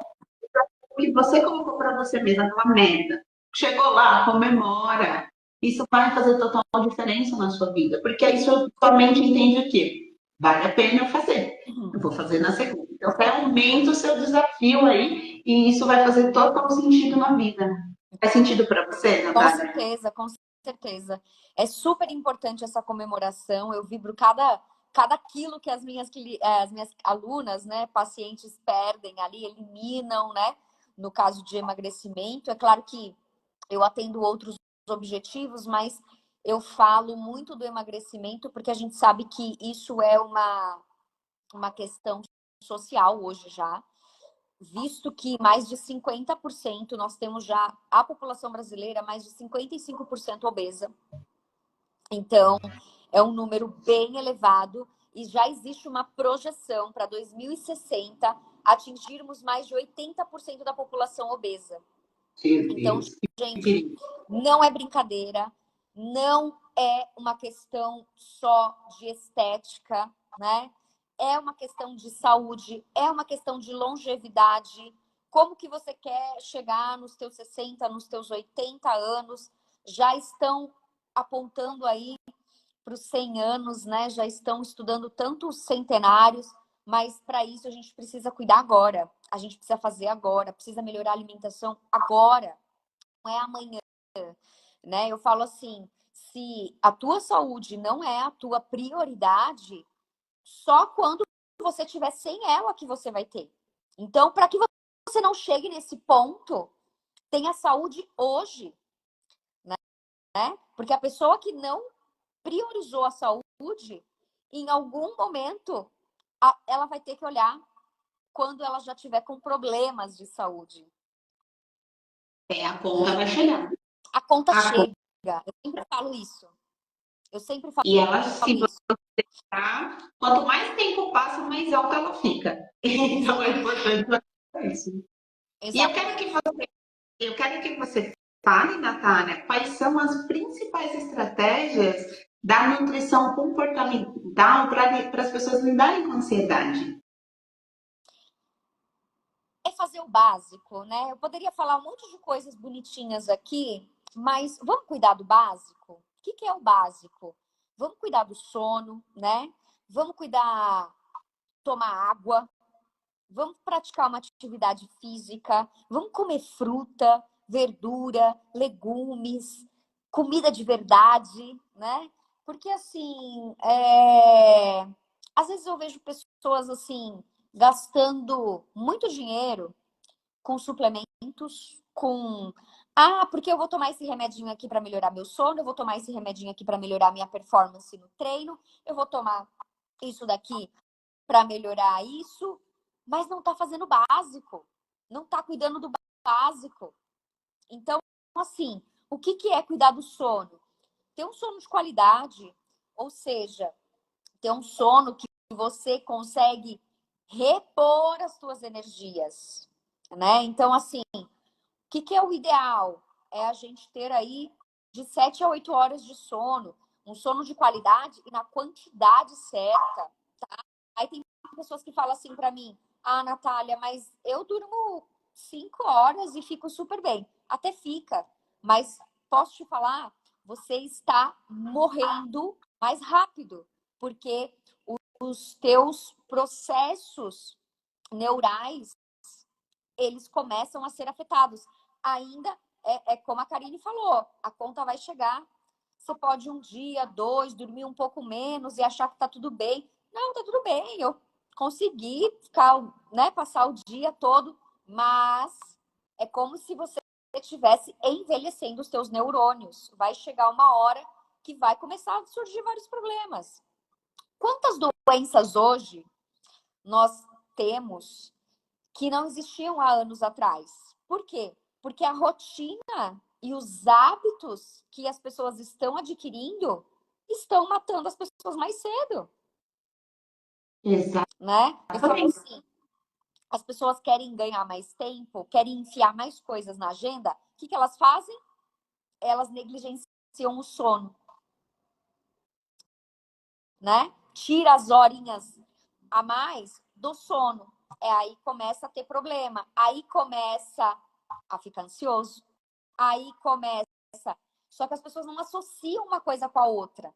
que você colocou para você mesma, aquela meta. Chegou lá, comemora. Isso vai fazer total diferença na sua vida, porque aí sua mente entende o quê? Vale a pena eu fazer. Eu vou fazer na segunda. Então, você aumenta o seu desafio aí e isso vai fazer total sentido na vida. Faz sentido para você, Com Natália? certeza, com certeza. É super importante essa comemoração. Eu vibro cada quilo que as minhas alunas, né, pacientes perdem ali, eliminam, né? No caso de emagrecimento. É claro que eu atendo outros objetivos, mas eu falo muito do emagrecimento porque a gente sabe que isso é uma questão social hoje já, visto que mais de 50% nós temos já a população brasileira mais de 55% obesa. Então, é um número bem elevado e já existe uma projeção para 2060 atingirmos mais de 80% da população obesa. Então, gente, não é brincadeira, não é uma questão só de estética, né? É uma questão de saúde, é uma questão de longevidade. Como que você quer chegar nos teus 60, nos teus 80 anos? Já estão apontando aí para os 100 anos, né? Já estão estudando tantos centenários, mas para isso a gente precisa cuidar agora. A gente precisa fazer agora, precisa melhorar a alimentação agora, não é amanhã, né? Eu falo assim, se a tua saúde não é a tua prioridade, só quando você tiver sem ela que você vai ter. Então, para que você não chegue nesse ponto, tenha saúde hoje, né? Porque a pessoa que não priorizou a saúde, em algum momento, ela vai ter que olhar quando ela já tiver com problemas de saúde. A conta vai chegar. A conta chega. Eu sempre falo isso. Eu sempre falo E ela, se isso. você tá, quanto mais tempo passa, mais alta ela fica. Então é importante isso. E eu quero que você fale, Natália, quais são as principais estratégias da nutrição comportamental para as pessoas lidarem com ansiedade. É fazer o básico, né? Eu poderia falar um monte de coisas bonitinhas aqui, mas vamos cuidar do básico? O que é o básico? Vamos cuidar do sono, né? Vamos cuidar, tomar água, vamos praticar uma atividade física, vamos comer fruta, verdura, legumes, comida de verdade, né? Porque assim, às vezes eu vejo pessoas assim gastando muito dinheiro com suplementos, com Ah, porque eu vou tomar esse remedinho aqui para melhorar meu sono, eu vou tomar esse remedinho aqui para melhorar minha performance no treino, eu vou tomar isso daqui para melhorar isso, mas não tá fazendo o básico, não tá cuidando do básico. Então, assim, o que que é cuidar do sono? Ter um sono de qualidade, ou seja, ter um sono que você consegue repor as suas energias, né? Então, assim, o que que é o ideal? É a gente ter aí de 7 a 8 horas de sono, um sono de qualidade e na quantidade certa. Aí tem pessoas que falam assim para mim: ah, Natália, mas eu durmo 5 horas e fico super bem. Até fica, mas posso te falar, você está morrendo mais rápido, porque os teus processos neurais, eles começam a ser afetados. Ainda é como a Karine falou, a conta vai chegar. Você pode um dia, dois, dormir um pouco menos e achar que tá tudo bem. Não, tá tudo bem. Eu consegui ficar, né, passar o dia todo, mas é como se você estivesse envelhecendo os teus neurônios. Vai chegar uma hora que vai começar a surgir vários problemas. Quantas doenças hoje nós temos que não existiam há anos atrás? Por quê? Porque a rotina e os hábitos que as pessoas estão adquirindo estão matando as pessoas mais cedo, né? Eu falo Exatamente. assim, as pessoas querem ganhar mais tempo, querem enfiar mais coisas na agenda, o que que elas fazem? Elas negligenciam o sono, né? Tira as horinhas a mais do sono. É aí começa a ter problema. Aí começa a ficar ansioso. Aí começa. Só que as pessoas não associam uma coisa com a outra.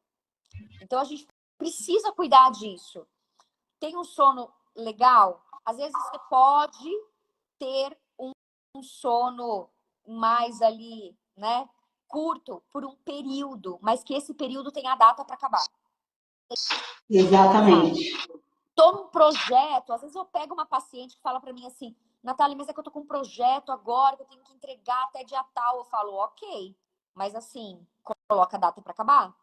Então a gente precisa cuidar disso. Tem um sono legal? Às vezes você pode ter um sono mais ali, né? Curto, por um período, mas que esse período tenha data para acabar. Sabe? Exatamente. Tô num projeto, às vezes eu pego uma paciente que fala para mim assim, Natália, mas é que eu tô com um projeto agora que eu tenho que entregar até dia tal. Eu falo, ok, mas assim, coloca a data para acabar.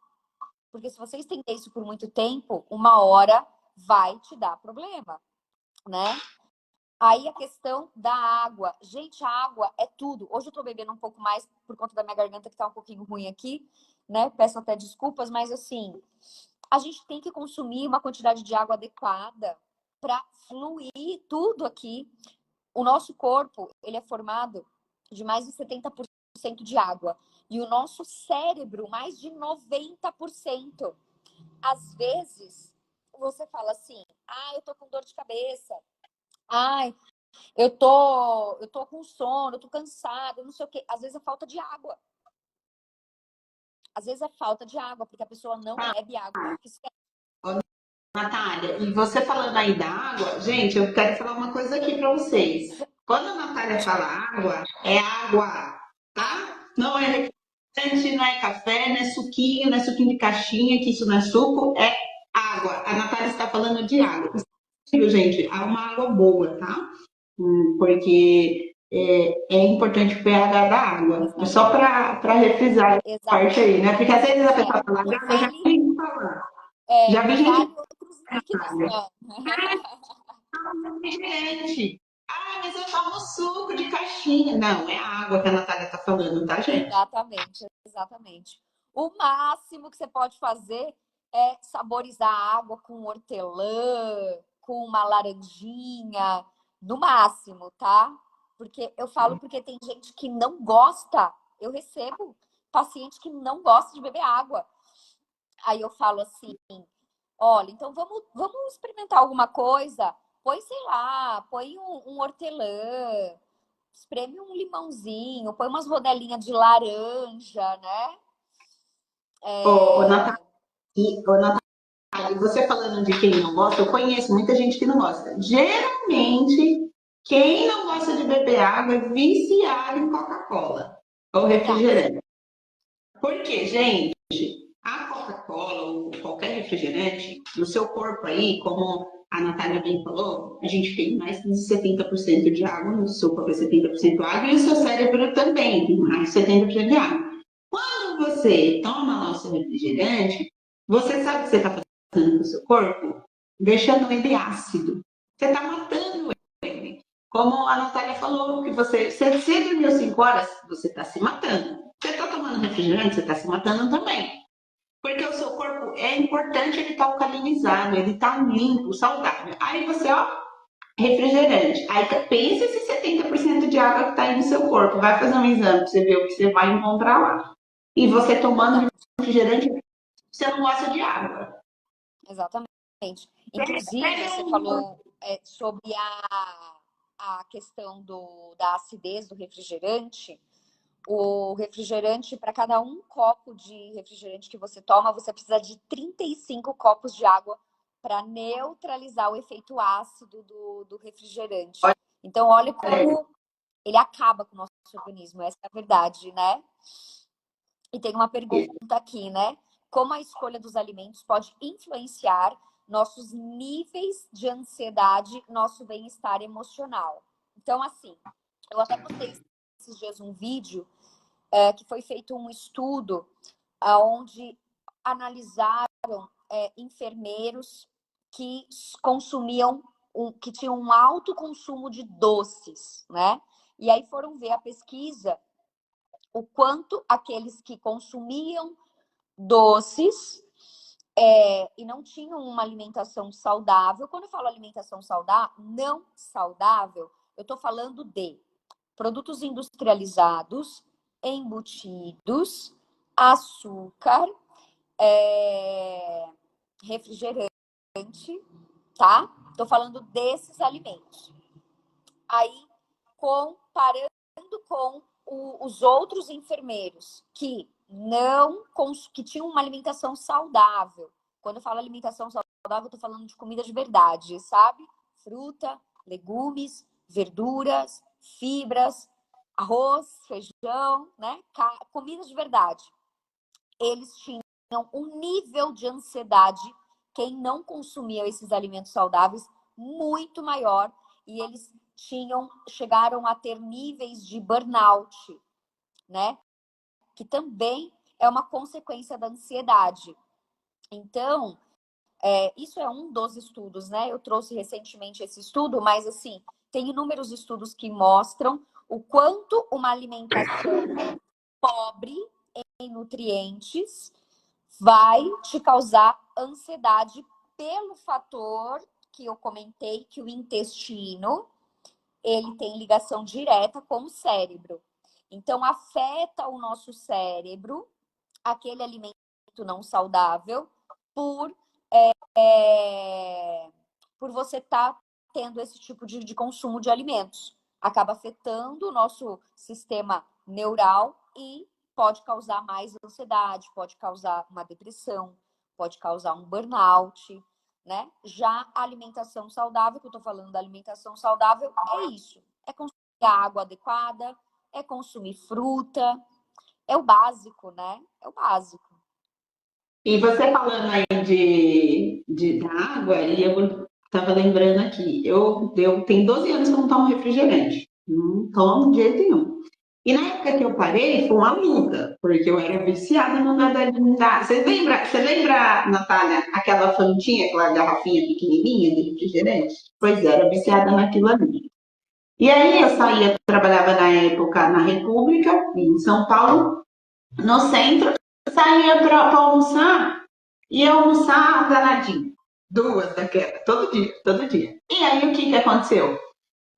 Porque se você estender isso por muito tempo, uma hora vai te dar problema, né? Aí a questão da água. Gente, a água é tudo. Hoje eu tô bebendo um pouco mais por conta da minha garganta que tá um pouquinho ruim aqui, né? Peço até desculpas, mas assim, a gente tem que consumir uma quantidade de água adequada para fluir tudo aqui. O nosso corpo, ele é formado de mais de 70% de água. E o nosso cérebro, mais de 90%. Às vezes, você fala assim, ah, eu tô com dor de cabeça. Ai, eu tô com sono, eu tô cansada, não sei o quê. Às vezes é falta de água. Às vezes é falta de água, porque a pessoa não Ah, bebe água. Natália, e você falando aí da água, gente, eu quero falar uma coisa aqui para vocês. Quando a Natália fala água, é água, tá? Não é refrigerante, não é café, não é suquinho, não é suquinho de caixinha, que isso não é suco, é água. A Natália está falando de água. Viu, gente? É uma água boa, tá? Porque é importante o pH da água. É só Exatamente. para refrisar essa parte aí, né? Porque às vezes a É, pessoa fala e água, já vi falar. Já vi vale gente outros líquidos. Ah, refrigerante. Ah, mas eu tomo suco de caixinha. Não, é a água que a Natália tá falando, tá, gente? exatamente, exatamente. O máximo que você pode fazer é saborizar a água com hortelã, com uma laranjinha, no máximo, tá? Porque eu falo porque tem gente que não gosta. Eu recebo paciente que não gosta de beber água. Aí eu falo assim, olha, então vamos experimentar alguma coisa. Põe, sei lá, põe um hortelã, espreme um limãozinho, põe umas rodelinhas de laranja, né? Ô, Natália, e você falando de quem não gosta, eu conheço muita gente que não gosta. Geralmente, quem não gosta de beber água é viciado em Coca-Cola ou Verdade. refrigerante. Por quê, gente? A Coca-Cola ou qualquer refrigerante, no seu corpo aí, como a Natália bem falou, a gente tem mais de 70% de água no seu corpo, é 70% água, e o seu cérebro também tem mais de 70% de água. Quando você toma lá o seu refrigerante, você sabe o que você está fazendo com o seu corpo? Deixando ele ácido. Você está matando ele. Como a Natália falou, que você dormiu 5 horas, você está se matando. Você está tomando refrigerante, você está se matando também. Porque o seu corpo é importante ele estar alcalinizado, ele está limpo, saudável. Aí você, ó, refrigerante. Aí pensa esse 70% de água que está aí no seu corpo. Vai fazer um exame para você ver o que você vai encontrar lá. E você tomando refrigerante, você não gosta de água. Exatamente. Inclusive, você falou sobre a questão da acidez do refrigerante. O refrigerante, para cada um copo de refrigerante que você toma, você precisa de 35 copos de água para neutralizar o efeito ácido do refrigerante. Então, olha como ele acaba com o nosso organismo. Essa é a verdade, né? E tem uma pergunta aqui, né? Como a escolha dos alimentos pode influenciar nossos níveis de ansiedade, nosso bem-estar emocional? Então, assim, eu até postei esses dias um vídeo que foi feito um estudo onde analisaram enfermeiros que consumiam, que tinham um alto consumo de doces, né? E aí foram ver a pesquisa, o quanto aqueles que consumiam doces e não tinham uma alimentação saudável. Quando eu falo alimentação saudável, não saudável, eu estou falando de produtos industrializados, embutidos, açúcar, refrigerante, tá? Estou falando desses alimentos. Aí, comparando com os outros enfermeiros que que tinham uma alimentação saudável. Quando eu falo alimentação saudável, eu estou falando de comida de verdade, sabe? Fruta, legumes, verduras, fibras, arroz, feijão, né? Comida de verdade. Eles tinham um nível de ansiedade, quem não consumia esses alimentos saudáveis, muito maior, e eles chegaram a ter níveis de burnout, né? Que também é uma consequência da ansiedade. Então, isso é um dos estudos, né? Eu trouxe recentemente esse estudo, mas assim, tem inúmeros estudos que mostram o quanto uma alimentação pobre em nutrientes vai te causar ansiedade pelo fator que eu comentei, que o intestino, ele tem ligação direta com o cérebro. Então, afeta o nosso cérebro, aquele alimento não saudável, por você estar tendo esse tipo de consumo de alimentos. Acaba afetando o nosso sistema neural e pode causar mais ansiedade, pode causar uma depressão, pode causar um burnout, né? Já a alimentação saudável, que eu tô falando da alimentação saudável, é isso. É consumir água adequada, é consumir fruta, é o básico, né? É o básico. E você falando aí da água, e eu estava lembrando aqui, eu tenho 12 anos que eu não tomo refrigerante. Não tomo de jeito nenhum. E na época que eu parei, foi uma luta, porque eu era viciada no Dadadinho. Você lembra, Natália, aquela fantinha, aquela garrafinha pequenininha de refrigerante? Pois é, era viciada naquilo ali. E aí eu saía, trabalhava na época na República, em São Paulo, no centro, saía para almoçar e ia almoçar danadinho. Duas daquela, todo dia, todo dia. E aí o que aconteceu?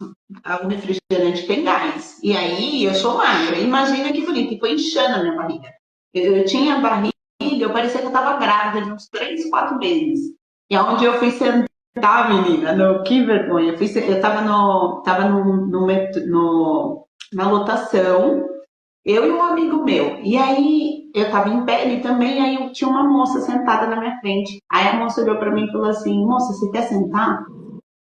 O refrigerante tem gás. E aí eu sou magra. Imagina que bonito, foi inchando a minha barriga. Eu tinha barriga, eu parecia que eu estava grávida de uns 3, 4 meses. E aonde eu fui sentar, menina, que vergonha. Eu estava na lotação, eu e um amigo meu. E aí eu estava em pé e também, aí eu tinha uma moça sentada na minha frente. Aí a moça olhou para mim e falou assim: moça, você quer sentar?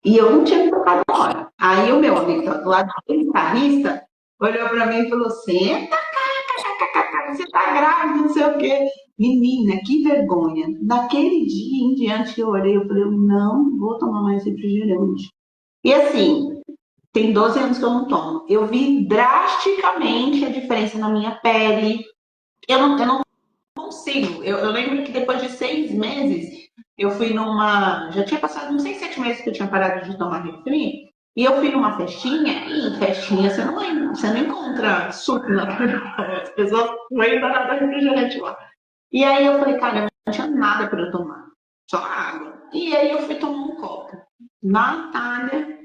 E eu não tinha me tocado na hora. Aí o meu amigo do lado do carrista olhou para mim e falou: senta, você tá grávida, não sei o quê. Menina, que vergonha. Naquele dia em diante que eu orei, eu falei, eu não vou tomar mais refrigerante. E assim, tem 12 anos que eu não tomo. Eu vi drasticamente a diferença na minha pele. Eu não consigo. Eu lembro que depois de 6 meses, eu fui numa. Já tinha passado uns 6, 7 meses que eu tinha parado de tomar refri. E eu fui numa festinha, e em festinha você não encontra suco na as pessoas não ainda nada refrigerante lá. E aí eu falei, cara, não tinha nada para eu tomar, só água. E aí eu fui tomar um copo. Natália,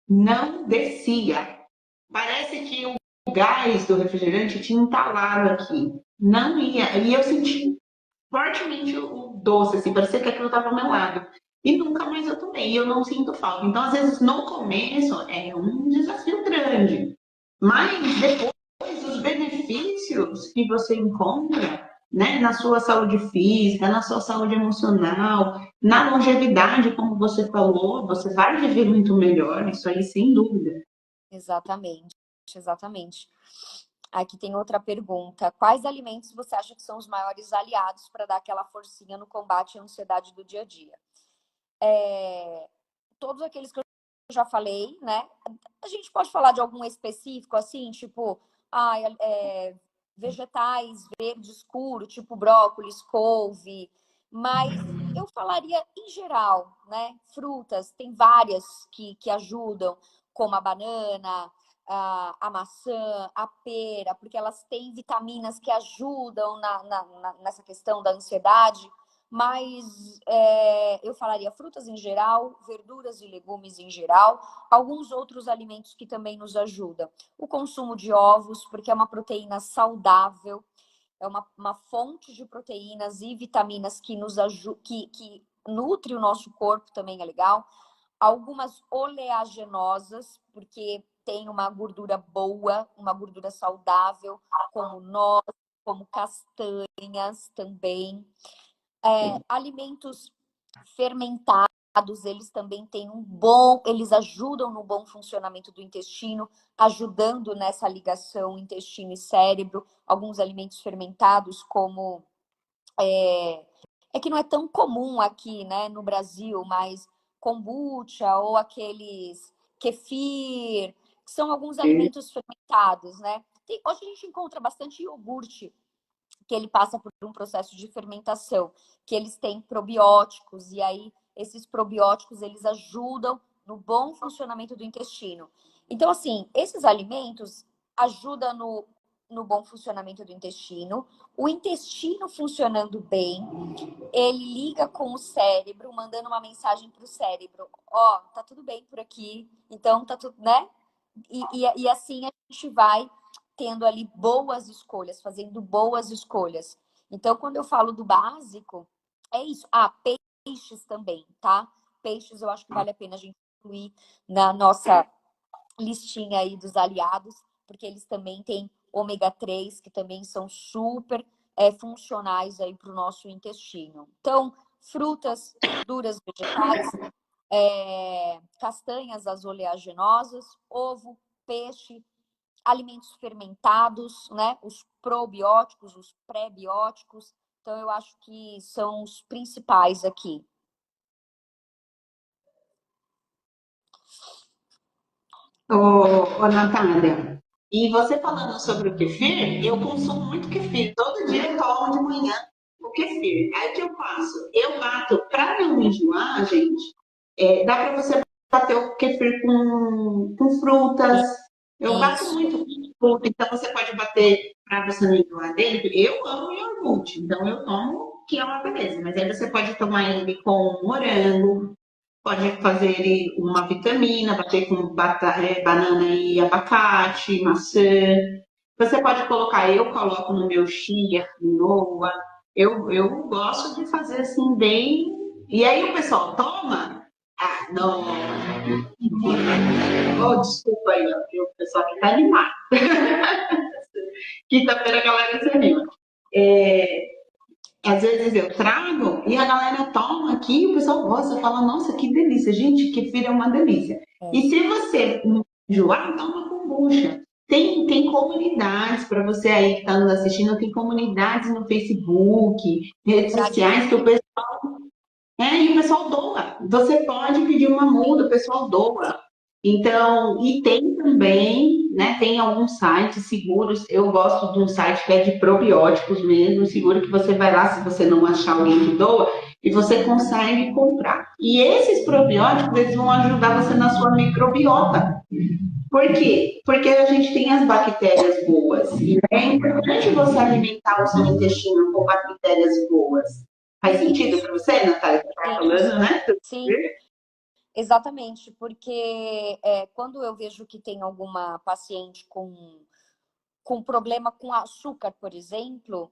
não descia. Parece que o gás do refrigerante tinha entalado aqui. Não ia. E eu senti fortemente o doce, assim, parecia que aquilo estava ao meu lado. E nunca mais eu tomei, e eu não sinto falta. Então, às vezes, no começo é um desafio grande, mas depois os benefícios que você encontra, né, na sua saúde física, na sua saúde emocional, na longevidade, como você falou, você vai viver muito melhor, isso aí sem dúvida. Exatamente, exatamente. Aqui tem outra pergunta. Quais alimentos você acha que são os maiores aliados para dar aquela forcinha no combate à ansiedade do dia a dia? Todos aqueles que eu já falei, né? A gente pode falar de algum específico, assim, tipo, vegetais verde escuro, tipo brócolis, couve, mas eu falaria em geral, né? Frutas, tem várias que ajudam, como a banana, a maçã, a pera, porque elas têm vitaminas que ajudam nessa questão da ansiedade. Mas eu falaria frutas em geral, verduras e legumes em geral, alguns outros alimentos que também nos ajudam. O consumo de ovos, porque é uma proteína saudável, é uma fonte de proteínas e vitaminas que nos que nutre o nosso corpo, também é legal. Algumas oleaginosas, porque tem uma gordura boa, uma gordura saudável, como noz, como castanhas também. Alimentos fermentados, eles também têm eles ajudam no bom funcionamento do intestino, ajudando nessa ligação intestino e cérebro. Alguns alimentos fermentados, como que não é tão comum aqui, né, no Brasil, mas kombucha ou aqueles kefir, que são alguns alimentos fermentados, né? Hoje a gente encontra bastante iogurte que ele passa por um processo de fermentação, que eles têm probióticos, e aí esses probióticos, eles ajudam no bom funcionamento do intestino. Então, assim, esses alimentos ajudam no bom funcionamento do intestino. O intestino funcionando bem, ele liga com o cérebro, mandando uma mensagem para o cérebro: ó, tá tudo bem por aqui, então tá tudo, né? E assim a gente vai tendo ali boas escolhas, fazendo boas escolhas. Então, quando eu falo do básico, é isso. Peixes também, tá? Peixes eu acho que vale a pena a gente incluir na nossa listinha aí dos aliados, porque eles também têm ômega 3, que também são super funcionais aí para o nosso intestino. Então, frutas, verduras, vegetais, castanhas, as oleaginosas, ovo, peixe, alimentos fermentados, né? Os probióticos, os pré-bióticos. Então, eu acho que são os principais aqui. Ô, Natália, e você falando sobre o kefir, eu consumo muito kefir. Todo dia eu tomo de manhã o kefir. Aí o que eu faço? Eu bato, para não enjoar, gente, dá para você bater o kefir com frutas. Eu bato Isso. muito com fruta, então você pode bater para você não enjoar dele. Eu amo iogurte, então eu tomo, que é uma beleza. Mas aí você pode tomar ele com morango, pode fazer ele uma vitamina, bater com banana e abacate, maçã. Você pode colocar, eu coloco no meu chia, quinoa. Eu gosto de fazer assim bem. E aí o pessoal toma? Ah, não. Oh, desculpa aí, ó, o pessoal que tá animado. Quinta-feira a galera se anima. É, às vezes eu trago e a galera toma aqui, o pessoal gosta, fala, nossa, que delícia. Gente, kefir é uma delícia. E se você enjoar, toma kombucha. Tem comunidades para você aí que está nos assistindo, tem comunidades no Facebook, redes sociais que e o pessoal doa. Você pode pedir uma muda, o pessoal doa. Então, e tem também, né? Tem alguns sites seguros. Eu gosto de um site que é de probióticos mesmo, seguro que você vai lá se você não achar alguém que doa e você consegue comprar. E esses probióticos eles vão ajudar você na sua microbiota. Por quê? Porque a gente tem as bactérias boas. E é importante você alimentar o seu intestino com bactérias boas. Faz sentido para você, Natália, que está Sim, falando, né? sim, exatamente, porque quando eu vejo que tem alguma paciente com problema com açúcar, por exemplo,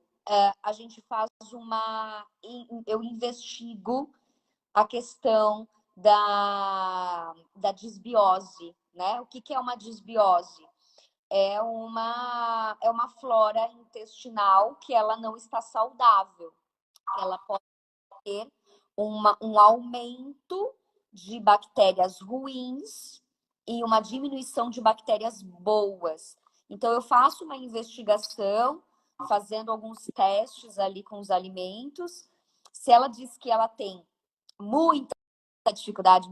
a gente faz eu investigo a questão da disbiose, né? O que é uma disbiose? É uma flora intestinal que ela não está saudável. Ela pode ter um aumento de bactérias ruins e uma diminuição de bactérias boas. Então, eu faço uma investigação, fazendo alguns testes ali com os alimentos. Se ela diz que ela tem muita dificuldade,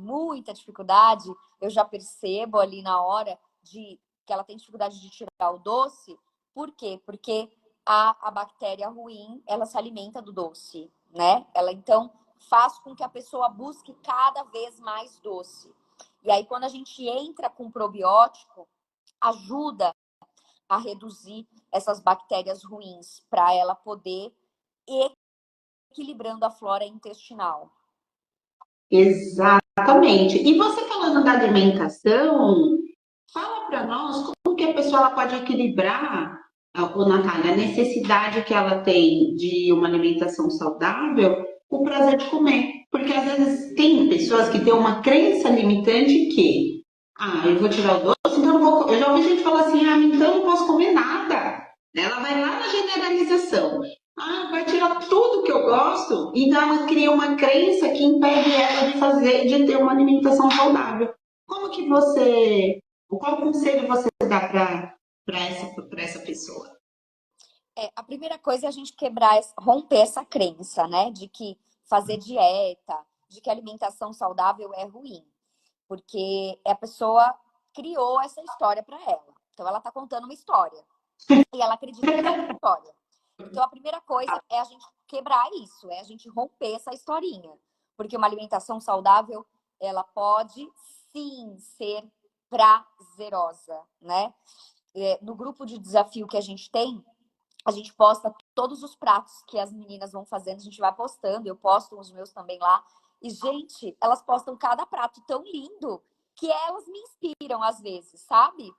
eu já percebo ali na hora que ela tem dificuldade de tirar o doce. Por quê? Porque a bactéria ruim, ela se alimenta do doce, né? Ela, então, faz com que a pessoa busque cada vez mais doce. E aí, quando a gente entra com probiótico, ajuda a reduzir essas bactérias ruins para ela poder ir equilibrando a flora intestinal. Exatamente. E você falando da alimentação, fala para nós como que a pessoa ela pode equilibrar, Natália, a necessidade que ela tem de uma alimentação saudável com o prazer de comer. Porque às vezes tem pessoas que têm uma crença limitante que, eu vou tirar o doce, então eu não vou. Eu já ouvi gente falar assim, então eu não posso comer nada. Ela vai lá na generalização. Vai tirar tudo que eu gosto, então ela cria uma crença que impede ela de ter uma alimentação saudável. Como que você qual conselho você dá para essa pessoa? A primeira coisa é a gente romper essa crença, né? De que fazer dieta, de que alimentação saudável é ruim. Porque a pessoa criou essa história para ela. Então, ela está contando uma história. E ela acredita naquela história. Então, a primeira coisa é a gente quebrar isso, é a gente romper essa historinha. Porque uma alimentação saudável, ela pode, sim, ser prazerosa, né? No grupo de desafio que a gente tem, a gente posta todos os pratos que as meninas vão fazendo, a gente vai postando, eu posto os meus também lá. E, gente, elas postam cada prato tão lindo que elas me inspiram às vezes, sabe?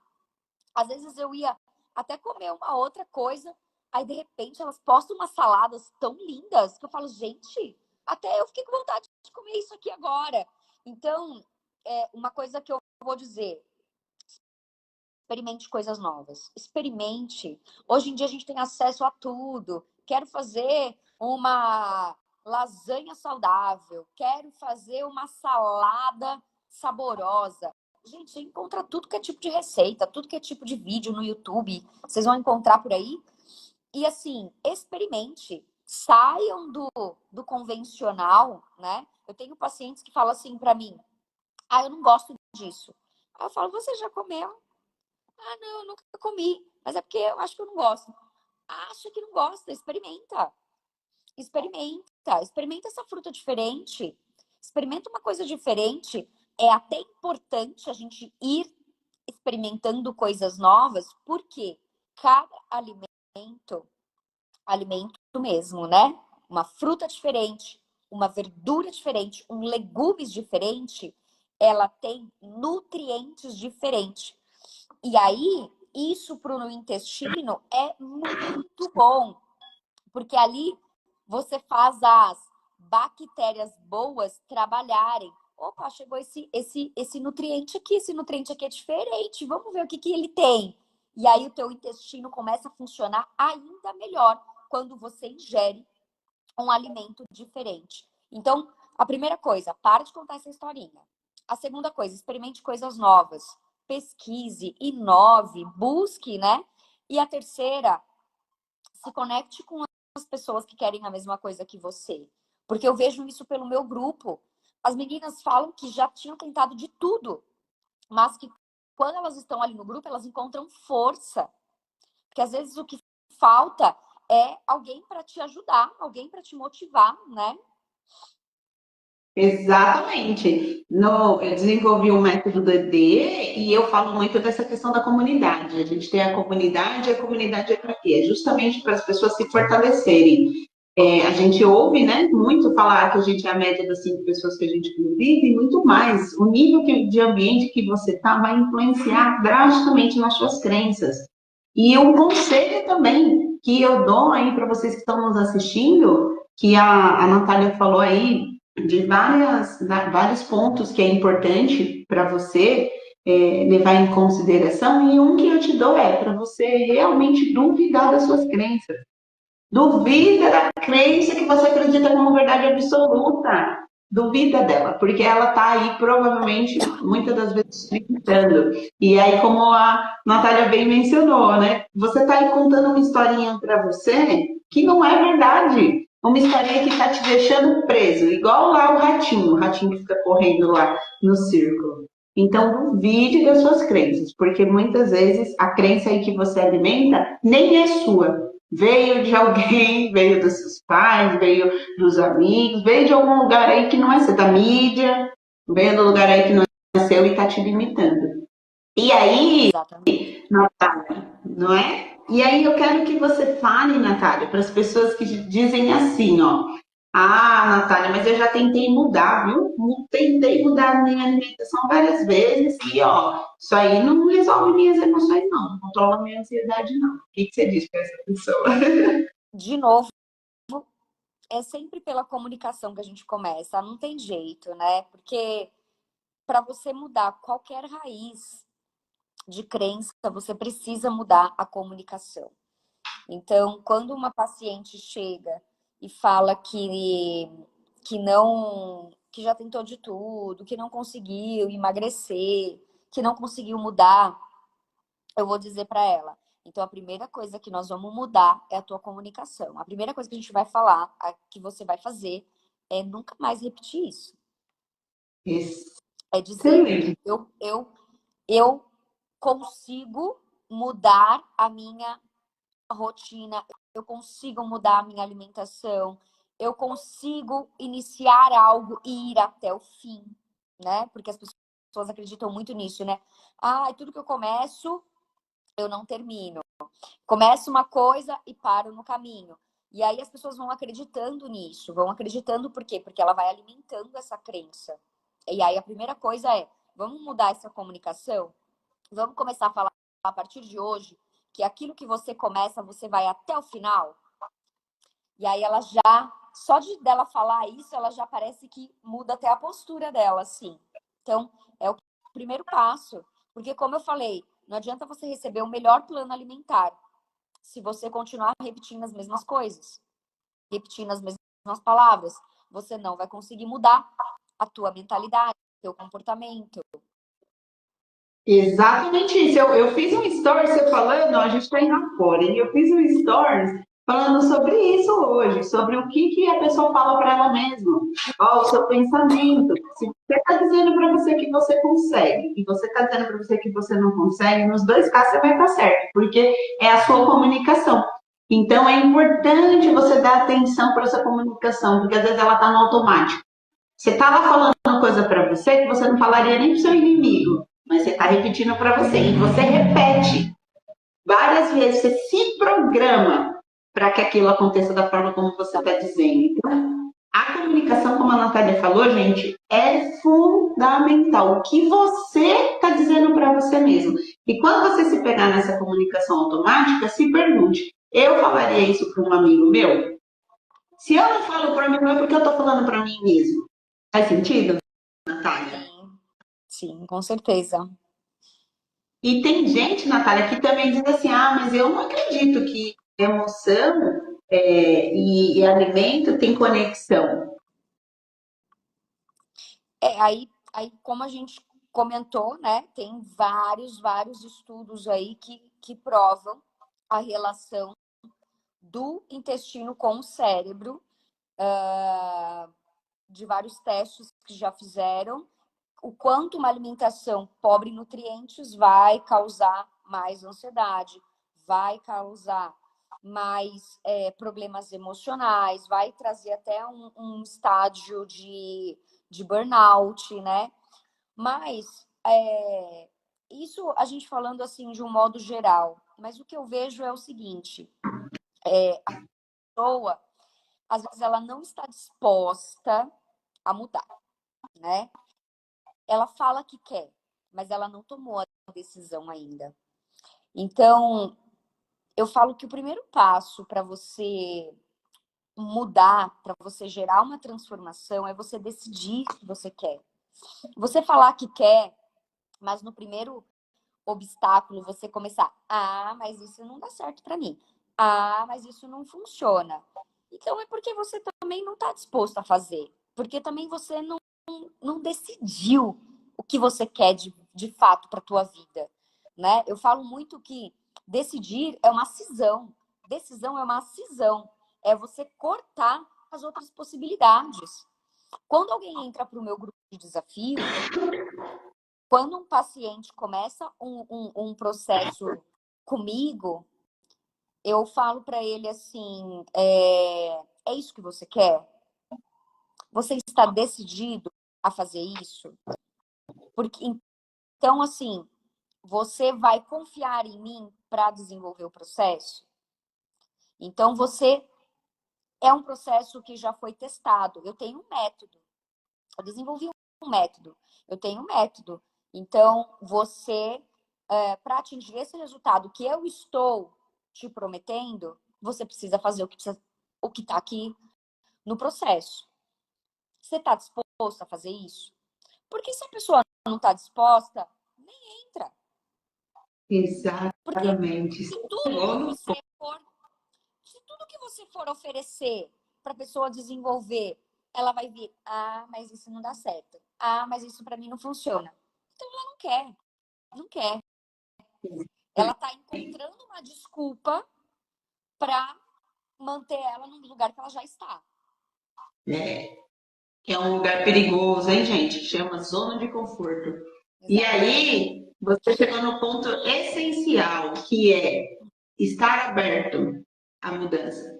Às vezes eu ia até comer uma outra coisa, aí de repente elas postam umas saladas tão lindas que eu falo, gente, até eu fiquei com vontade de comer isso aqui agora. Então, uma coisa que eu vou dizer, experimente coisas novas. Experimente. Hoje em dia a gente tem acesso a tudo. Quero fazer uma lasanha saudável. Quero fazer uma salada saborosa. Gente, você encontra tudo que é tipo de receita, tudo que é tipo de vídeo no YouTube. Vocês vão encontrar por aí. E assim, experimente. Saiam do convencional, né? Eu tenho pacientes que falam assim para mim: eu não gosto disso. Aí eu falo: você já comeu? Não, eu nunca comi. Mas é porque eu acho que eu não gosto. Acha que não gosta, experimenta. Experimenta. Experimenta essa fruta diferente. Experimenta uma coisa diferente. É até importante a gente ir experimentando coisas novas, porque cada alimento mesmo, né? Uma fruta diferente, uma verdura diferente, um legumes diferente, ela tem nutrientes diferentes. E aí, isso para o intestino é muito bom, porque ali você faz as bactérias boas trabalharem. Opa, chegou esse nutriente aqui, esse nutriente aqui é diferente, vamos ver o que ele tem. E aí o teu intestino começa a funcionar ainda melhor quando você ingere um alimento diferente. Então, a primeira coisa, para de contar essa historinha. A segunda coisa, experimente coisas novas. pesquise, inove, busque, né? E a terceira, se conecte com as pessoas que querem a mesma coisa que você. Porque eu vejo isso pelo meu grupo. As meninas falam que já tinham tentado de tudo, mas que quando elas estão ali no grupo, elas encontram força. Porque às vezes o que falta é alguém para te ajudar, alguém para te motivar, né? Exatamente. No, eu desenvolvi o método DD e eu falo muito dessa questão da comunidade. A gente tem a comunidade é para quê? É justamente para as pessoas se fortalecerem. A gente ouve, né, muito falar que a gente é a média das 5 pessoas que a gente convive e muito mais. O nível de ambiente que você está vai influenciar drasticamente nas suas crenças. E um conselho também que eu dou aí para vocês que estão nos assistindo, que a Natália falou aí, de vários pontos que é importante para você levar em consideração, e um que eu te dou é para você realmente duvidar das suas crenças. Duvida da crença que você acredita como verdade absoluta. Duvida dela, porque ela está aí provavelmente, muitas das vezes, limitando. E aí, como a Natália bem mencionou, né? Você está aí contando uma historinha para você que não é verdade. Uma historinha que está te deixando preso, igual lá o ratinho que fica correndo lá no círculo. Então, duvide das suas crenças, porque muitas vezes a crença aí que você alimenta nem é sua. Veio de alguém, veio dos seus pais, veio dos amigos, veio de algum lugar aí que não é seu, da mídia, veio do lugar aí que não é seu e está te limitando. E aí, Exatamente. Natália, não é? E aí eu quero que você fale, Natália, para as pessoas que dizem assim, ó. Ah, Natália, mas eu já tentei mudar, viu? Tentei mudar a minha alimentação várias vezes e, ó, isso aí não resolve minhas emoções, não controla minha ansiedade, não. O que você diz para essa pessoa? De novo, é sempre pela comunicação que a gente começa, não tem jeito, né? Porque para você mudar qualquer raiz de crença, você precisa mudar a comunicação. Então, quando uma paciente chega e fala que já tentou de tudo, que não conseguiu emagrecer, que não conseguiu mudar, eu vou dizer para ela. Então, a primeira coisa que nós vamos mudar é a tua comunicação. A primeira coisa que a gente vai falar, que você vai fazer, é nunca mais repetir isso. É dizer, Excelente. eu consigo mudar a minha rotina, eu consigo mudar a minha alimentação, eu consigo iniciar algo e ir até o fim, né? Porque as pessoas acreditam muito nisso, né? Ah, tudo que eu começo, eu não termino. Começo uma coisa e paro no caminho. E aí as pessoas vão acreditando nisso, vão acreditando por quê? Porque ela vai alimentando essa crença. E aí a primeira coisa é, vamos mudar essa comunicação? Vamos começar a falar a partir de hoje que aquilo que você começa, você vai até o final. E aí ela já, só de dela falar isso, ela já parece que muda até a postura dela, assim. Então, é o primeiro passo. Porque, como eu falei, não adianta você receber o melhor plano alimentar se você continuar repetindo as mesmas coisas, repetindo as mesmas palavras. Você não vai conseguir mudar a tua mentalidade, o teu comportamento. Exatamente isso. Eu fiz um story, você falando, ó, a gente está indo agora, e eu fiz um stories falando sobre isso hoje, sobre o que a pessoa fala para ela mesma. Ó, o seu pensamento. Se você está dizendo para você que você consegue, e você está dizendo para você que você não consegue, nos dois casos você vai estar certo, porque é a sua comunicação. Então é importante você dar atenção para essa comunicação, porque às vezes ela está no automático. Você estava falando uma coisa para você que você não falaria nem para o seu inimigo, mas você está repetindo para você. E você repete várias vezes, você se programa para que aquilo aconteça da forma como você está dizendo. Então, a comunicação, como a Natália falou, gente, é fundamental. O que você está dizendo para você mesmo. E quando você se pegar nessa comunicação automática, se pergunte: eu falaria isso para um amigo meu? Se eu não falo para mim, não é porque eu estou falando para mim mesmo. Faz sentido, Natália? Sim, sim, com certeza. E tem gente, Natália, que também diz assim: ah, mas eu não acredito que emoção e alimento tem conexão. Aí como a gente comentou, né? Tem vários estudos aí que provam a relação do intestino com o cérebro, de vários testes que já fizeram, o quanto uma alimentação pobre em nutrientes vai causar mais ansiedade, vai causar mais problemas emocionais, vai trazer até um estágio de burnout, né? Mas isso a gente falando assim de um modo geral. Mas o que eu vejo é o seguinte: a pessoa, às vezes, ela não está disposta a mudar, né? Ela fala que quer, mas ela não tomou a decisão ainda. Então, eu falo que o primeiro passo para você mudar, para você gerar uma transformação, é você decidir que você quer. Você falar que quer, mas no primeiro obstáculo você começar, mas isso não dá certo para mim. Mas isso não funciona. Então é porque você também não está disposto a fazer. Porque também você não decidiu o que você quer de fato para a tua vida, né? Eu falo muito que decidir é uma cisão. Decisão é uma cisão. É você cortar as outras possibilidades. Quando alguém entra para o meu grupo de desafio, quando um paciente começa um processo comigo, eu falo para ele assim: é isso que você quer? Você está decidido a fazer isso? Porque então, assim, você vai confiar em mim para desenvolver o processo? Então, você é um processo que já foi testado. Eu tenho um método. Eu desenvolvi um método. Eu tenho um método. Então, você, para atingir esse resultado que eu estou te prometendo, você precisa fazer o que está aqui no processo. Você está disposto a fazer isso? Porque se a pessoa não está disposta, nem entra. Porque Exatamente. se tudo que você for oferecer para a pessoa desenvolver, ela vai vir, mas isso não dá certo. Mas isso para mim não funciona. Então ela não quer. Ela está encontrando uma desculpa para manter ela no lugar que ela já está. É um lugar perigoso, hein, gente? Chama zona de conforto. E aí, você chegou no ponto essencial, que é estar aberto à mudança.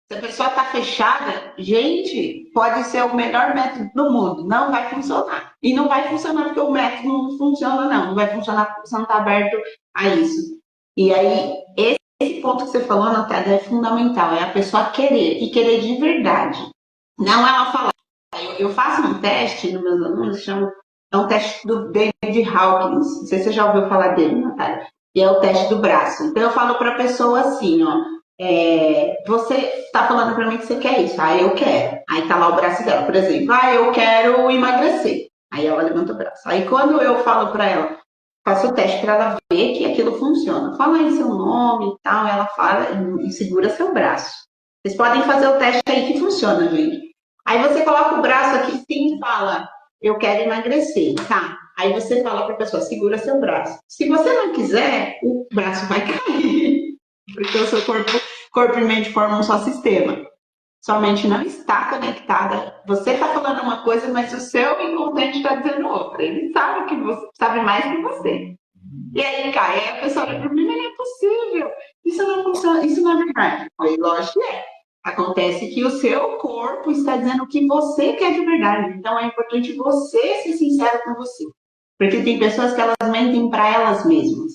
Se a pessoa está fechada, gente, pode ser o melhor método do mundo, não vai funcionar. E não vai funcionar porque o método não funciona, não. Não vai funcionar porque você não está aberto a isso. E aí, esse ponto que você falou, Natália, é fundamental. É a pessoa querer, e querer de verdade. Não ela falar. Eu faço um teste nos meus alunos, é um teste do David Hawkins. Não sei se você já ouviu falar dele, Natália. E é o teste do braço. Então eu falo para a pessoa assim, ó. Você está falando para mim que você quer isso. Eu quero. Aí tá lá o braço dela, por exemplo. Eu quero emagrecer. Aí ela levanta o braço. Aí quando eu falo para ela, faço o teste para ela ver que aquilo funciona. Fala aí seu nome e tal. Ela fala e segura seu braço. Vocês podem fazer o teste aí que funciona, gente. Aí você coloca o braço aqui sim e fala, eu quero emagrecer, tá? Aí você fala para a pessoa, segura seu braço. Se você não quiser, o braço vai cair, porque o seu corpo e mente formam um só sistema. Sua mente não está conectada. Você está falando uma coisa, mas o seu inconsciente está dizendo outra. Ele sabe que você sabe mais que você. E aí cai. Aí a pessoa olha para mim, mas não é possível. Isso não funciona, isso não é verdade. Aí, lógico que é. Acontece que o seu corpo está dizendo o que você quer de verdade. Então é importante você ser sincero com você. Porque tem pessoas que elas mentem para elas mesmas.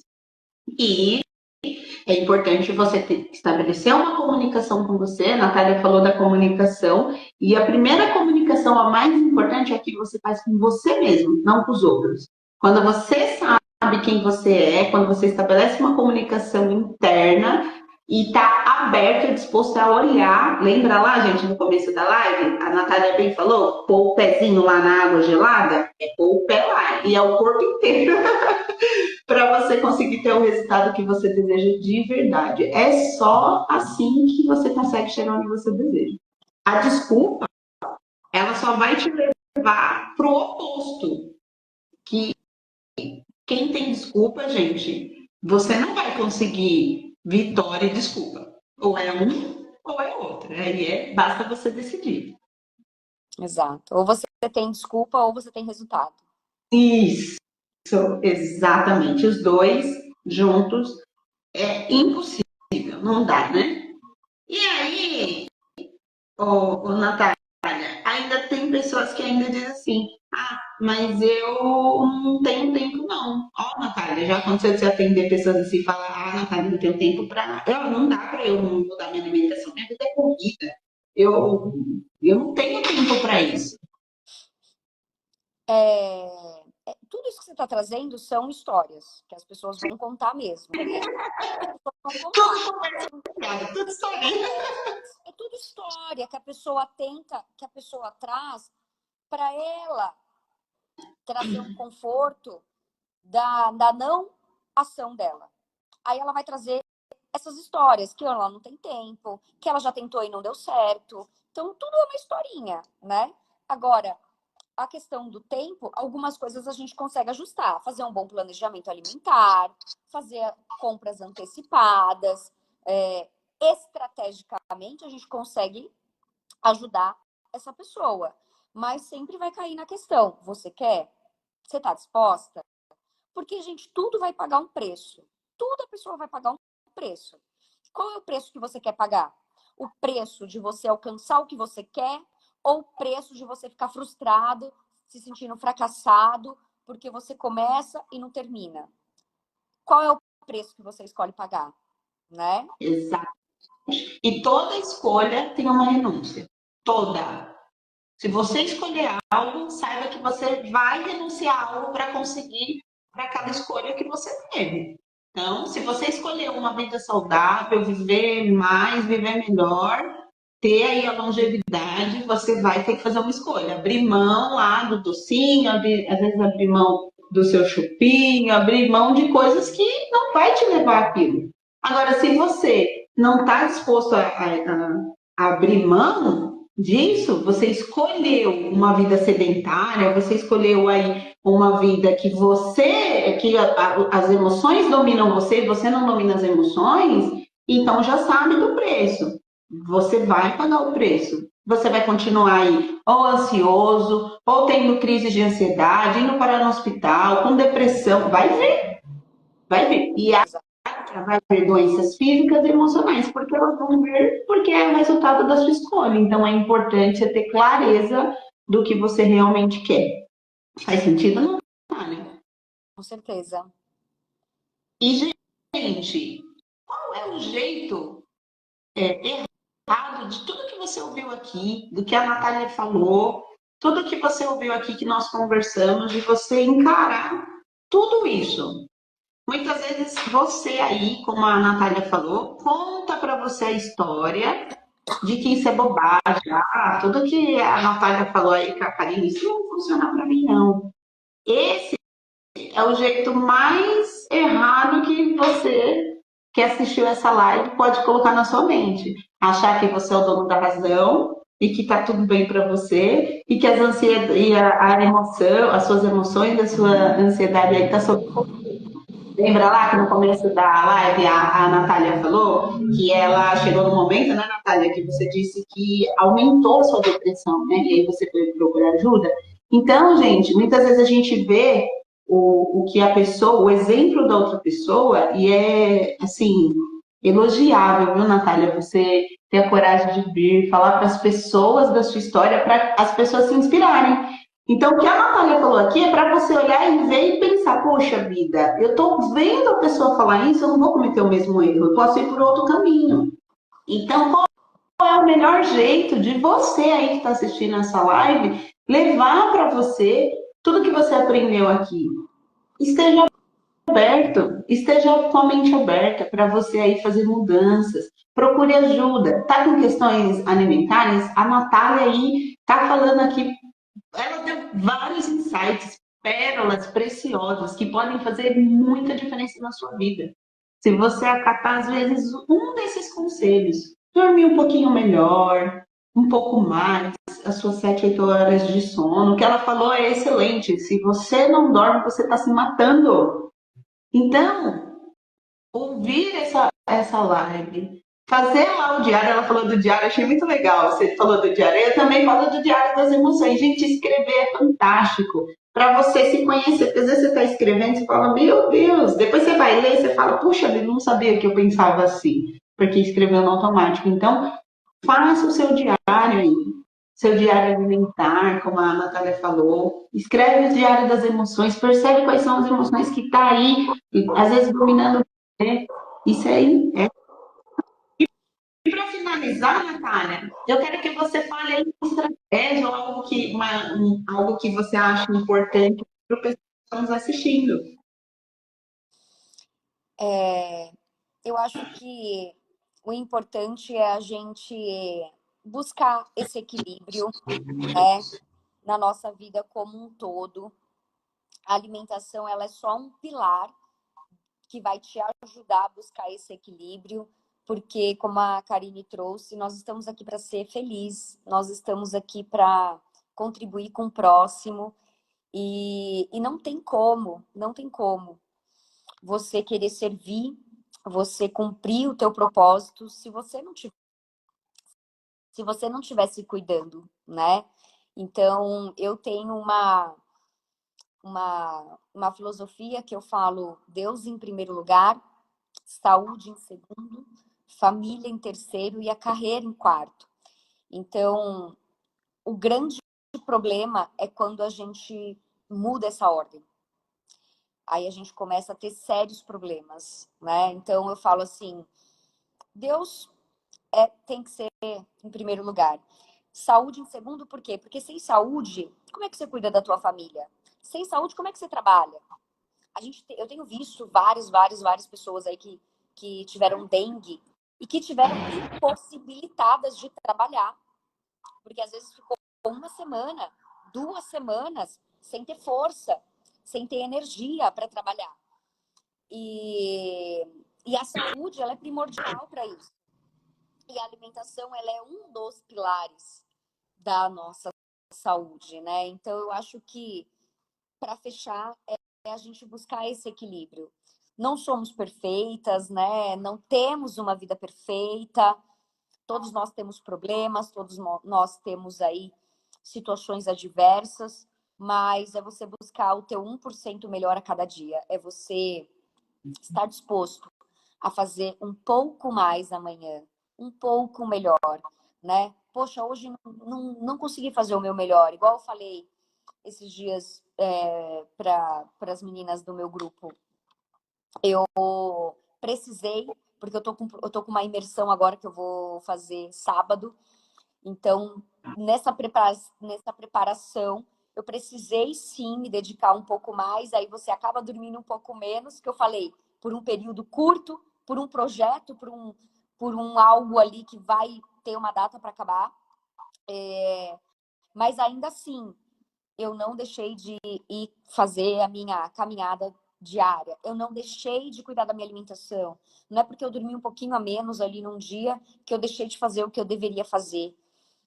E é importante você estabelecer uma comunicação com você. A Natália falou da comunicação. E a primeira comunicação, a mais importante, é a que você faz com você mesmo, não com os outros. Quando você sabe quem você é, quando você estabelece uma comunicação interna e está aberto e disposto a olhar. Lembra lá, gente, no começo da live? A Natália bem falou, pôr o pezinho lá na água gelada? É pôr o pé lá, e é o corpo inteiro. Para você conseguir ter o resultado que você deseja de verdade. É só assim que você consegue chegar onde você deseja. A desculpa, ela só vai te levar para o oposto, que Quem tem desculpa, gente, você não vai conseguir vitória e desculpa. Ou é um ou é outro. Basta você decidir. Exato. Ou você tem desculpa ou você tem resultado. Isso, exatamente. Os dois juntos é impossível, não dá, né? E aí, Natália, ainda tem pessoas que ainda dizem assim, ah, mas eu não tenho tempo não. Ó, Natália, já aconteceu de você atender pessoas assim e falar, ah, Natália, não tenho tempo para... Não dá para eu mudar minha alimentação, minha vida é corrida. Eu, eu não tenho tempo para isso. Tudo isso que você está trazendo são histórias que as pessoas vão contar mesmo. Vão contar. Tudo conversa fiada, tudo história. É tudo história que a pessoa tenta, que a pessoa traz para ela trazer um conforto da não ação dela. Aí ela vai trazer essas histórias, que ela não tem tempo, que ela já tentou e não deu certo. Então, tudo é uma historinha, né? Agora, a questão do tempo, algumas coisas a gente consegue ajustar. Fazer um bom planejamento alimentar, fazer compras antecipadas. Estrategicamente, a gente consegue ajudar essa pessoa. Mas sempre vai cair na questão: você quer? Você está disposta? Porque, gente, tudo vai pagar um preço. Tudo a pessoa vai pagar um preço. Qual é o preço que você quer pagar? O preço de você alcançar o que você quer ou o preço de você ficar frustrado, se sentindo fracassado, porque você começa e não termina? Qual é o preço que você escolhe pagar, né? Exato. E toda escolha tem uma renúncia. Toda. Se você escolher algo, saiba que você vai renunciar algo para conseguir para aquela escolha que você teve. Então, se você escolher uma vida saudável, viver mais, viver melhor, ter aí a longevidade, você vai ter que fazer uma escolha. Abrir mão lá do docinho, às vezes abrir mão do seu chupinho, abrir mão de coisas que não vai te levar aquilo. Agora, se você não está disposto a abrir mão disso, você escolheu uma vida sedentária, você escolheu aí uma vida que as emoções dominam você, você não domina as emoções, então já sabe do preço. Você vai pagar o preço. Você vai continuar aí ou ansioso, ou tendo crise de ansiedade, indo parar no hospital, com depressão. Vai ver, vai ver. E vai ter doenças físicas e emocionais, porque elas vão vir porque é o resultado da sua escolha. Então é importante você ter clareza do que você realmente quer. Faz sentido? Não, né? Com certeza. E, gente, qual é o jeito errado de tudo que você ouviu aqui, do que a Natália falou, tudo que você ouviu aqui que nós conversamos, de você encarar tudo isso? Muitas vezes você aí, como a Natália falou, conta para você a história de que isso é bobagem. Ah, tudo que a Natália falou aí com a Karine, isso não funciona para mim, não. Esse é o jeito mais errado que você que assistiu essa live pode colocar na sua mente. Achar que você é o dono da razão e que tá tudo bem para você e que as ansiedades e a emoção, as suas emoções, a sua ansiedade aí tá sob. Lembra lá que no começo da live a Natália falou que ela chegou no momento, né, Natália, que você disse que aumentou a sua depressão, né? E aí você foi procurar ajuda. Então, gente, muitas vezes a gente vê o que a pessoa, o exemplo da outra pessoa, e é, assim, elogiável, viu, Natália? Você ter a coragem de vir, falar para as pessoas da sua história, para as pessoas se inspirarem. Então, o que a Natália falou aqui é para você olhar e ver e pensar, poxa vida, eu estou vendo a pessoa falar isso, eu não vou cometer o mesmo erro, eu posso ir por outro caminho. Então, qual é o melhor jeito de você aí que está assistindo essa live levar para você tudo que você aprendeu aqui? Esteja aberto, esteja com a mente aberta para você aí fazer mudanças. Procure ajuda. Tá com questões alimentares? A Natália aí tá falando aqui, ela deu vários insights, pérolas preciosas que podem fazer muita diferença na sua vida. Se você acatar, às vezes, um desses conselhos, dormir um pouquinho melhor, um pouco mais, as suas 7, 8 horas de sono. O que ela falou é excelente. Se você não dorme, você está se matando. Então, ouvir essa live, fazer lá o diário, ela falou do diário, achei muito legal. Você falou do diário, eu também falo do diário das emoções. Gente, escrever é fantástico para você se conhecer. Porque às vezes você está escrevendo, você fala, meu Deus, depois você vai ler, você fala, puxa, eu não sabia que eu pensava assim, porque escreveu no automático. Então, faça o seu diário aí, seu diário alimentar, como a Natália falou. Escreve o diário das emoções, percebe quais são as emoções que tá aí, às vezes dominando você. Isso aí é. E para finalizar, Natália, eu quero que você fale aí uma estratégia ou algo que você acha importante para o pessoal que está nos assistindo. Eu acho que o importante é a gente buscar esse equilíbrio, né, na nossa vida como um todo. A alimentação, ela é só um pilar que vai te ajudar a buscar esse equilíbrio, porque, como a Karine trouxe, nós estamos aqui para ser feliz, nós estamos aqui para contribuir com o próximo, e não tem como você querer servir, você cumprir o teu propósito se você não estiver se cuidando, né? Então, eu tenho uma filosofia que eu falo: Deus em primeiro lugar, saúde em segundo, família em terceiro e a carreira em quarto. Então, o grande problema é quando a gente muda essa ordem. Aí a gente começa a ter sérios problemas, né? Então, eu falo assim: Deus tem que ser em primeiro lugar. Saúde em segundo, por quê? Porque sem saúde, como é que você cuida da tua família? Sem saúde, como é que você trabalha? Eu tenho visto várias pessoas aí que tiveram dengue e que tiveram impossibilitadas de trabalhar. Porque às vezes ficou uma semana, 2 semanas sem ter força, sem ter energia para trabalhar. E a saúde, ela é primordial para isso. E a alimentação, ela é um dos pilares da nossa saúde, né? Então, eu acho que, para fechar, é a gente buscar esse equilíbrio. Não somos perfeitas, né? Não temos uma vida perfeita. Todos nós temos problemas, todos nós temos aí situações adversas, mas é você buscar o teu 1% melhor a cada dia. É você estar disposto a fazer um pouco mais amanhã, um pouco melhor, né? Poxa, hoje não consegui fazer o meu melhor, igual eu falei esses dias para as meninas do meu grupo. Eu precisei, porque eu tô com uma imersão agora que eu vou fazer sábado, então nessa preparação eu precisei sim me dedicar um pouco mais, aí você acaba dormindo um pouco menos, que eu falei, por um período curto, por um projeto, por um algo ali que vai ter uma data para acabar. Mas ainda assim, eu não deixei de ir fazer a minha caminhada diária. Eu não deixei de cuidar da minha alimentação. Não é porque eu dormi um pouquinho a menos ali num dia que eu deixei de fazer o que eu deveria fazer,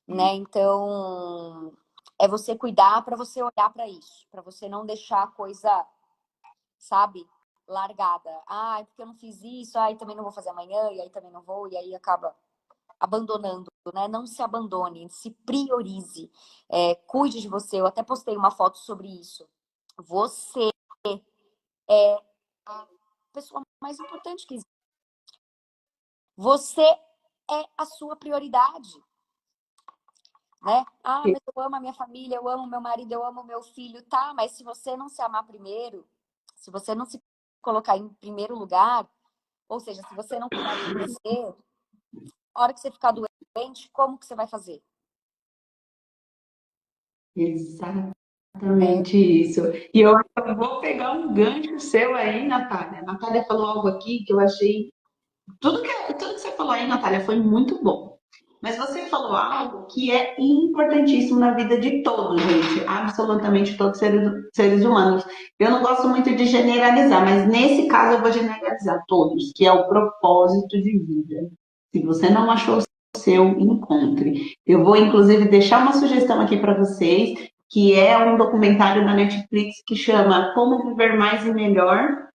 né? Então, é você cuidar para você olhar para isso, para você não deixar a coisa, sabe, largada. Ah, é porque eu não fiz isso, aí também não vou fazer amanhã, e aí também não vou, e aí acaba abandonando, né? Não se abandone, se priorize, cuide de você. Eu até postei uma foto sobre isso. Você é a pessoa mais importante que existe. Você é a sua prioridade, né? Ah, mas eu amo a minha família, eu amo meu marido, eu amo meu filho, tá? Mas se você não se amar primeiro, se você não se colocar em primeiro lugar, ou seja, se você não cuidar de você, a hora que você ficar doente, como que você vai fazer? É, Exatamente isso. E eu vou pegar um gancho seu aí, Natália. A Natália falou algo aqui que eu achei. Tudo que você falou aí, Natália, foi muito bom. Mas você falou algo que é importantíssimo na vida de todos, gente. Absolutamente todos seres humanos. Eu não gosto muito de generalizar, mas nesse caso eu vou generalizar todos, que é o propósito de vida. Se você não achou seu encontre. Eu vou, inclusive, deixar uma sugestão aqui para vocês, que é um documentário da Netflix que chama Como Viver Mais e Melhor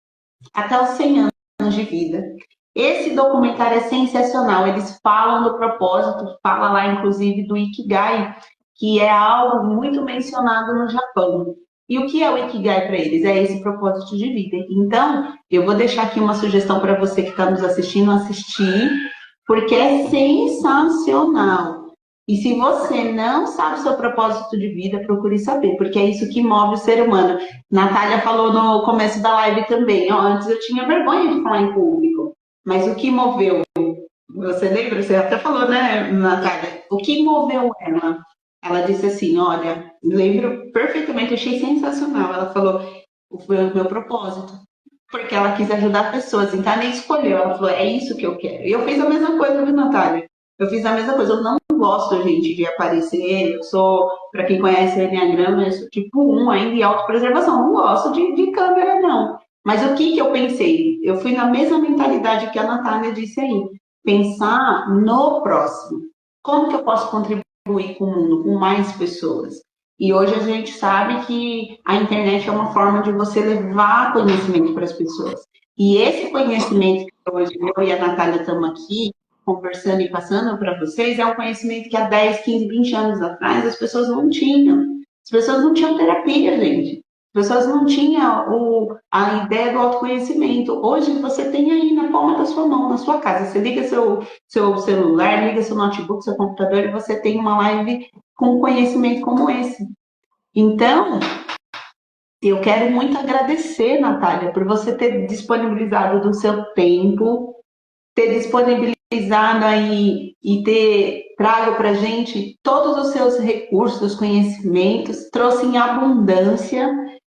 até os 100 anos de vida. Esse documentário é sensacional. Eles falam do propósito, fala lá, inclusive, do Ikigai, que é algo muito mencionado no Japão. E o que é o Ikigai para eles? É esse propósito de vida. Então, eu vou deixar aqui uma sugestão para você que está nos assistindo assistir, porque é sensacional. E se você não sabe o seu propósito de vida, procure saber, porque é isso que move o ser humano. Natália falou no começo da live também, ó, antes eu tinha vergonha de falar em público, mas o que moveu, você lembra? Você até falou, né, Natália? O que moveu ela? Ela disse assim, olha, lembro perfeitamente, achei sensacional. Ela falou, foi o meu propósito, porque ela quis ajudar pessoas, então ela nem escolheu, ela falou, é isso que eu quero. E eu fiz a mesma coisa, viu, Natália? Eu fiz a mesma coisa, eu não gosto, gente, de aparecer, eu sou, para quem conhece o Enneagrama, eu sou tipo 1 ainda em autopreservação, não gosto de câmera, não. Mas o que eu pensei? Eu fui na mesma mentalidade que a Natália disse aí, pensar no próximo. Como que eu posso contribuir com o mundo, com mais pessoas? E hoje a gente sabe que a internet é uma forma de você levar conhecimento para as pessoas. E esse conhecimento que hoje eu e a Natália estamos aqui conversando e passando para vocês é um conhecimento que há 10, 15, 20 anos atrás as pessoas não tinham. As pessoas não tinham terapia, gente. As pessoas não tinham a ideia do autoconhecimento. Hoje você tem aí na palma da sua mão, na sua casa. Você liga seu celular, liga seu notebook, seu computador e você tem uma live com conhecimento como esse. Então, eu quero muito agradecer, Natália, por você ter disponibilizado do seu tempo, ter disponibilizado aí e ter trago para a gente todos os seus recursos, conhecimentos, trouxe em abundância.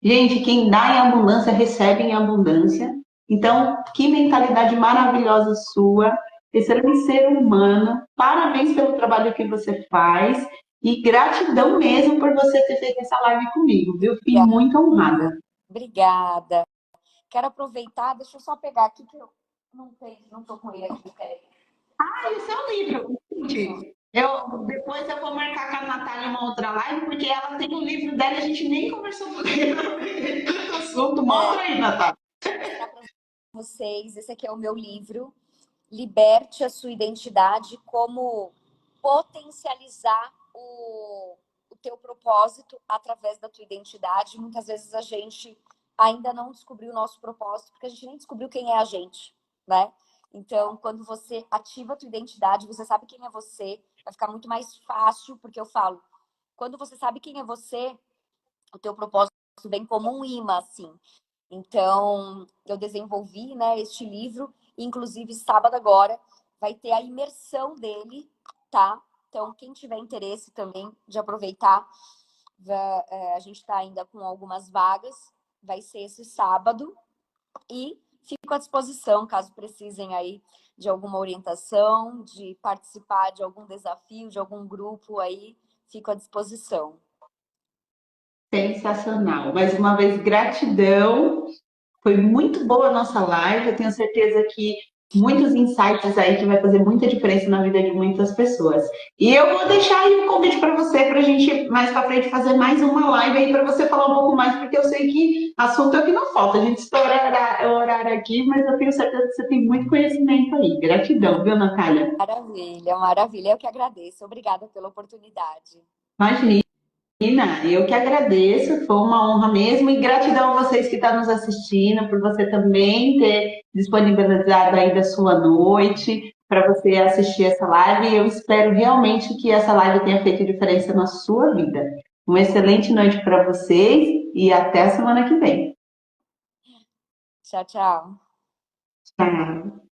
Gente, quem dá em abundância, recebe em abundância. Então, que mentalidade maravilhosa sua, excelente ser humano. Parabéns pelo trabalho que você faz. E gratidão mesmo por você ter feito essa live comigo, viu? Fiquei muito honrada. Obrigada. Quero aproveitar, deixa eu só pegar aqui que eu não tenho, não tô com ele aqui, peraí. Ah, esse é o livro. Gente, depois eu vou marcar com a Natália uma outra live, porque ela tem o livro dela e a gente nem conversou sobre o assunto. Mostra aí, Natália. Para vocês, esse aqui é o meu livro, Liberte a Sua Identidade, como potencializar o teu propósito através da tua identidade. Muitas vezes a gente ainda não descobriu o nosso propósito, porque a gente nem descobriu quem é a gente, né? Então, quando você ativa a tua identidade, você sabe quem é você, vai ficar muito mais fácil, porque eu falo, quando você sabe quem é você, o teu propósito vem como um imã, assim. Então, eu desenvolvi, né, este livro, inclusive sábado agora vai ter a imersão dele, tá? Então, quem tiver interesse também de aproveitar, a gente está ainda com algumas vagas, vai ser esse sábado e fico à disposição caso precisem aí de alguma orientação, de participar de algum desafio, de algum grupo aí, fico à disposição. Sensacional. Mais uma vez, gratidão. Foi muito boa a nossa live. Eu tenho certeza que muitos insights aí que vai fazer muita diferença na vida de muitas pessoas. E eu vou deixar aí um convite para você, para a gente mais para frente fazer mais uma live aí para você falar um pouco mais, porque eu sei que assunto é o que não falta. A gente estourará o horário aqui, mas eu tenho certeza que você tem muito conhecimento aí. Gratidão, viu, Natália? Maravilha, maravilha. Eu que agradeço. Obrigada pela oportunidade. Imagina. Nina, eu que agradeço, foi uma honra mesmo, e gratidão a vocês que estão nos assistindo, por você também ter disponibilizado aí da sua noite para você assistir essa live. E eu espero realmente que essa live tenha feito diferença na sua vida. Uma excelente noite para vocês e até a semana que vem. Tchau, tchau. Tchau.